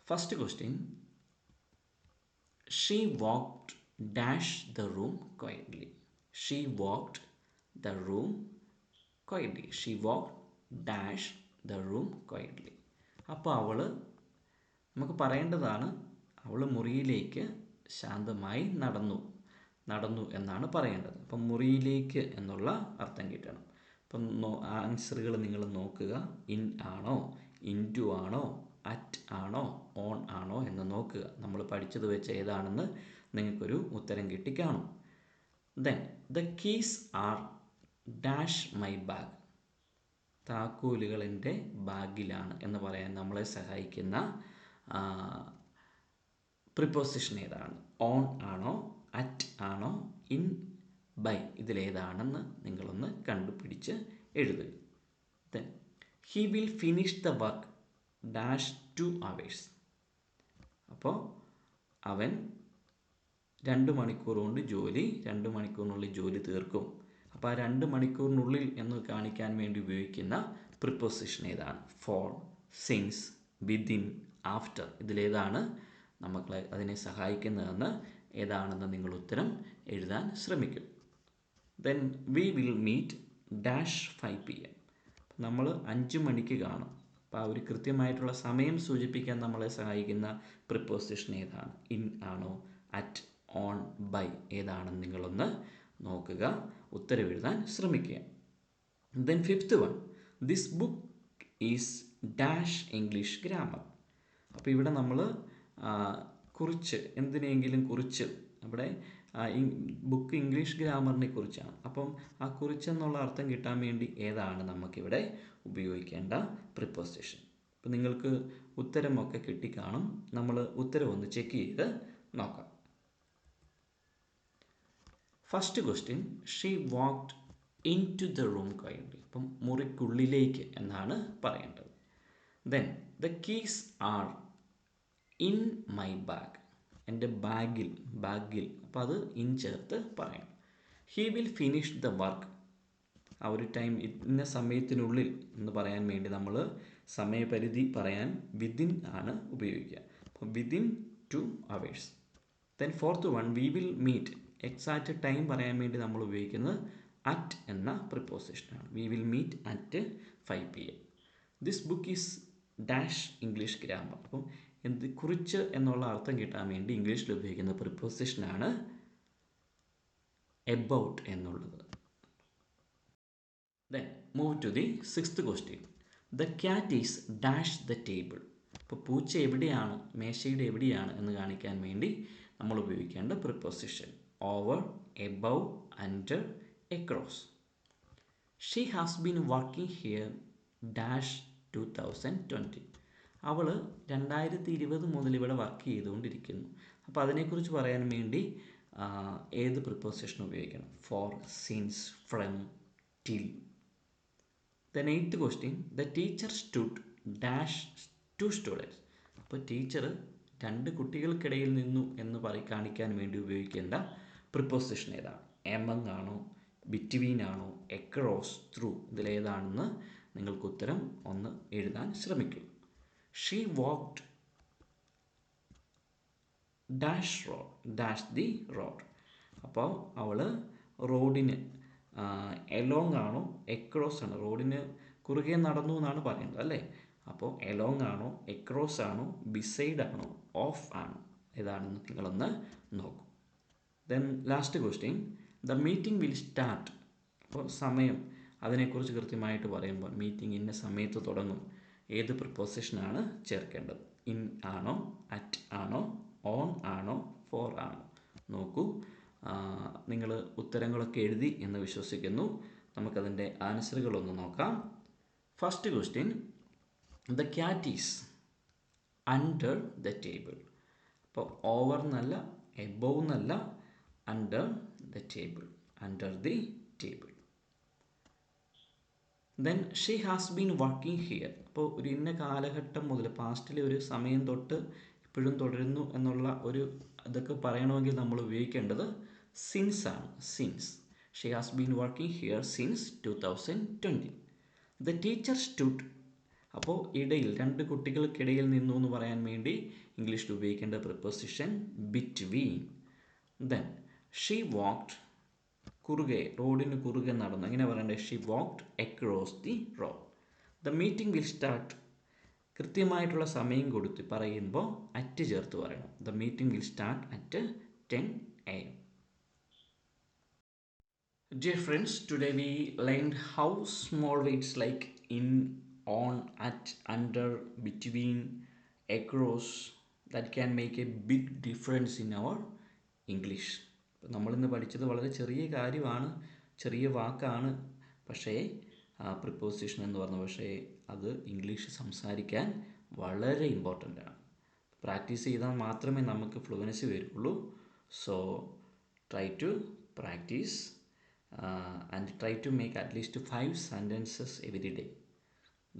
First question, she walked dash the room quietly. She walked the room quietly. She walked dash the room quietly. അപ്പോൾ നമുക്ക് പറയേണ്ടതാണ്, അവൾ മുറിയിലേക്ക് ശാന്തമായി നടന്നു എന്നാണ് പറയേണ്ടത്. അപ്പം മുറിയിലേക്ക് എന്നുള്ള അർത്ഥം കിട്ടണം. അപ്പം ആൻസറുകൾ നിങ്ങൾ നോക്കുക. ഇൻ ആണോ, ഇൻറ്റു ആണോ, അറ്റ് ആണോ, ഓൺ ആണോ എന്ന് നോക്കുക. നമ്മൾ പഠിച്ചത് വെച്ച് ഏതാണെന്ന് നിങ്ങൾക്കൊരു ഉത്തരം കിട്ടിക്കാണും. Then the keys are dash my bag, താക്കോലുകൾ എൻ്റെ ബാഗിലാണ് എന്ന് പറയാൻ നമ്മളെ സഹായിക്കുന്ന പ്രിപ്പോസിഷൻ ഏതാണ്? ഓൺ ആണോ, അറ്റ് ആണോ, ഇൻ, ബൈ, ഇതിലേതാണെന്ന് നിങ്ങളൊന്ന് കണ്ടുപിടിച്ച് എഴുതുക. Then he will finish the work dash 2 hours. അപ്പോൾ അവൻ 2 മണിക്കൂർ കൊണ്ട് 2 മണിക്കൂറിനുള്ളിൽ ജോലി തീർക്കും. അപ്പോൾ ആ 2 മണിക്കൂറിനുള്ളിൽ എന്ന് കാണിക്കാൻ വേണ്ടി ഉപയോഗിക്കുന്ന പ്രിപ്പോസിഷൻ ഏതാണ്? ഫോർ, സിൻസ്, വിതിൻ, ആഫ്റ്റർ, ഇതിലേതാണ് നമ്മളെ അതിനെ സഹായിക്കുന്നതെന്ന് ഏതാണെന്ന് നിങ്ങൾ ഉത്തരം എഴുതാൻ ശ്രമിക്കും. Then we will meet dash 5 PM. നമ്മൾ 5 മണിക്ക് കാണും. അപ്പോൾ ആ ഒരു കൃത്യമായിട്ടുള്ള സമയം സൂചിപ്പിക്കാൻ നമ്മളെ സഹായിക്കുന്ന പ്രിപ്പോസിഷൻ ഏതാണ്? ഇൻ ആണോ, അറ്റ്, ഓൺ, ബൈ ഏതാണെന്ന് നിങ്ങളൊന്ന് നോക്കുക, ഉത്തരം എഴുതാൻ ശ്രമിക്കുക. Then fifth one, this book is dash English grammar. അപ്പോൾ ഇവിടെ നമ്മൾ കുറിച്ച്, എന്തിനെങ്കിലും കുറിച്ച്, അവിടെ ബുക്ക് ഇംഗ്ലീഷ് ഗ്രാമറിനെ കുറിച്ചാണ്. അപ്പം ആ കുറിച്ചെന്നുള്ള അർത്ഥം കിട്ടാൻ വേണ്ടി ഏതാണ് നമുക്കിവിടെ ഉപയോഗിക്കേണ്ട പ്രിപ്പോസിഷൻ? അപ്പം നിങ്ങൾക്ക് ഉത്തരമൊക്കെ കിട്ടിക്കാണും. നമ്മൾ ഉത്തരം ഒന്ന് ചെക്ക് ചെയ്ത് നോക്കാം. First question, she walked into the room kindly. അപ്പം മുറിക്കുള്ളിലേക്ക് എന്നാണ് പറയേണ്ടത്. Then the keys are in my bag. എൻ്റെ ബാഗിൽ. അപ്പോൾ അത് ഇൻ ചേർത്ത് പറയണം. He will finish the work. ആ ഒരു ടൈം, ഇന്ന സമയത്തിനുള്ളിൽ എന്ന് പറയാൻ വേണ്ടി നമ്മൾ സമയപരിധി പറയാൻ വിതിൻ ആണ് ഉപയോഗിക്കുക. അപ്പോൾ within 2 hours. Then fourth one, we will meet. Exact time പറയാൻ വേണ്ടി നമ്മൾ ഉപയോഗിക്കുന്നത് അറ്റ് എന്ന പ്രിപ്പോസിഷനാണ്. We will meet at 5 PM. This book is dash English grammar. അപ്പം കുറിച്ച് എന്നുള്ള അർത്ഥം കിട്ടാൻ വേണ്ടി ഇംഗ്ലീഷിൽ ഉപയോഗിക്കുന്ന പ്രിപ്പോസിഷനാണ് എബൌട്ട് എന്നുള്ളത്. Then move to the sixth question, the cat is dash the table. അപ്പോൾ പൂച്ച എവിടെയാണ്, മേശയുടെ എവിടെയാണ് എന്ന് കാണിക്കാൻ വേണ്ടി നമ്മൾ ഉപയോഗിക്കേണ്ട preposition over, above, under, across. She has been working here dash 2020. അവൾ 2020 മുതൽ ഇവിടെ വർക്ക് ചെയ്തുകൊണ്ടിരിക്കുന്നു. അപ്പോൾ അതിനെക്കുറിച്ച് പറയാൻ വേണ്ടി ഏത് പ്രിപ്പോസിഷൻ ഉപയോഗിക്കണം? For, since, from, till. Then eighth question, the teacher stood dash 2 students. അപ്പോൾ ടീച്ചർ 2 കുട്ടികൾക്കിടയിൽ നിന്നു എന്ന് കാണിക്കാൻ വേണ്ടി ഉപയോഗിക്കേണ്ട പ്രിപ്പോസിഷൻ ഏതാണ്? എമംഗ് ആണോ, ബിറ്റ്വീൻ ആണോ, എക്രോസ്, ത്രൂ, ഇതിലേതാണെന്ന് നിങ്ങൾക്ക് ഉത്തരം ഒന്ന് എഴുതാൻ ശ്രമിക്കൂ. She walked dash road, dash the road. അപ്പോൾ അവൾ റോഡിന് എലോങ് ആണോ, എക്രോസ് ആണോ? റോഡിന് കുറുകെ നടന്നു എന്നാണ് പറയുന്നത് അല്ലേ? അപ്പോൾ എലോങ് ആണോ, എക്രോസ് ആണോ, ബിസൈഡ് ആണോ, ഓഫ് ആണോ? ഏതാണെന്ന് നിങ്ങളൊന്ന് നോക്കൂ. Then last question, the meeting will start. അപ്പോൾ സമയം, അതിനെക്കുറിച്ച് കൃത്യമായിട്ട് പറയുമ്പോൾ മീറ്റിംഗ് ഇന്ന സമയത്ത് തുടങ്ങും. ഏത് പ്രിപ്പോസിഷനാണ് ചേർക്കേണ്ടത്? ഇൻ ആണോ, അറ്റ് ആണോ, ഓൺ ആണോ, ഫോർ ആണോ? നോക്കൂ. നിങ്ങൾ ഉത്തരങ്ങളൊക്കെ എഴുതി എന്ന് വിശ്വസിക്കുന്നു. നമുക്കതിൻ്റെ ആൻസറുകളൊന്ന് നോക്കാം. First question, the cat is under the table. അപ്പോൾ ഓവർ എന്നല്ല, എബോവ് എന്നല്ല, under the table, under the table. Then she has been working here. അപ്പോൾ ഒരു ഇന്ന കാലഘട്ടം മുതൽ, പാസ്റ്റിലെ ഒരു സമയം തൊട്ട് ഇപ്പോഴും തുടരുന്നു എന്നുള്ള ഒരു ഇതൊക്കെ പറയണമെങ്കിൽ നമ്മൾ ഉപയോഗിക്കേണ്ടത് സിൻസ് ആണ്. Since. She has been working here since 2020. The teacher stood. അപ്പോൾ ഇടയിൽ, 2 കുട്ടികൾക്കിടയിൽ നിന്നു എന്ന് പറയാൻ വേണ്ടി ഇംഗ്ലീഷിൽ ഉപയോഗിക്കേണ്ട preposition between. Then she walked, കുറുകെ, റോഡിന് കുറുകെ നടന്നു. എങ്ങനെ പറയണ്ടേ? She walked across the road. The meeting will start. കൃത്യമായിട്ടുള്ള സമയം കൊടുത്ത് പറയുമ്പോൾ അറ്റ് ചേർത്ത് പറയണം. The meeting will start at 10 AM. Dear friends, today we learned how small words like in, on, at, under, between, across that can make a big difference in our English. നമ്മളിന്ന് പഠിച്ചത് വളരെ ചെറിയ കാര്യമാണ്, ചെറിയ വാക്കാണ്. പക്ഷേ പ്രിപ്പോസിഷൻ എന്ന് പറഞ്ഞ, പക്ഷേ അത് ഇംഗ്ലീഷ് സംസാരിക്കാൻ വളരെ ഇമ്പോർട്ടൻ്റ് ആണ്. പ്രാക്ടീസ് ചെയ്താൽ മാത്രമേ നമുക്ക് ഫ്ലുവൻസി വരുള്ളൂ. So try to practise and try to make at least 5 sentences every day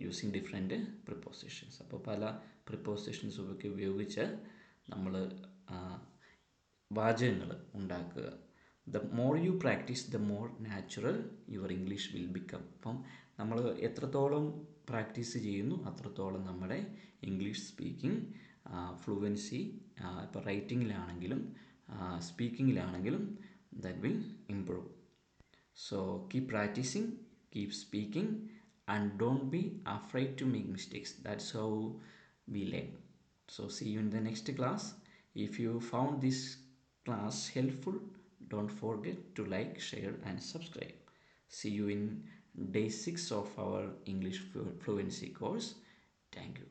using different prepositions. അപ്പോൾ പല പ്രിപ്പോസിഷൻസും ഒക്കെ ഉപയോഗിച്ച് നമ്മൾ വാചകങ്ങൾ ഉണ്ടാക്കുക. The more you practise the more natural your English will become. അപ്പം നമ്മൾ എത്രത്തോളം പ്രാക്ടീസ് ചെയ്യുന്നു അത്രത്തോളം നമ്മുടെ ഇംഗ്ലീഷ് സ്പീക്കിംഗ് ഫ്ലുവൻസി, ഇപ്പോൾ റൈറ്റിങ്ങിലാണെങ്കിലും സ്പീക്കിങ്ങിലാണെങ്കിലും that will improve. So keep practicing, keep speaking, and don't be afraid to make mistakes. That's how we learn. So see you in the next class. If you found this class helpful, don't forget to like, share and subscribe. See you in day 6 of our English fluency course. Thank you.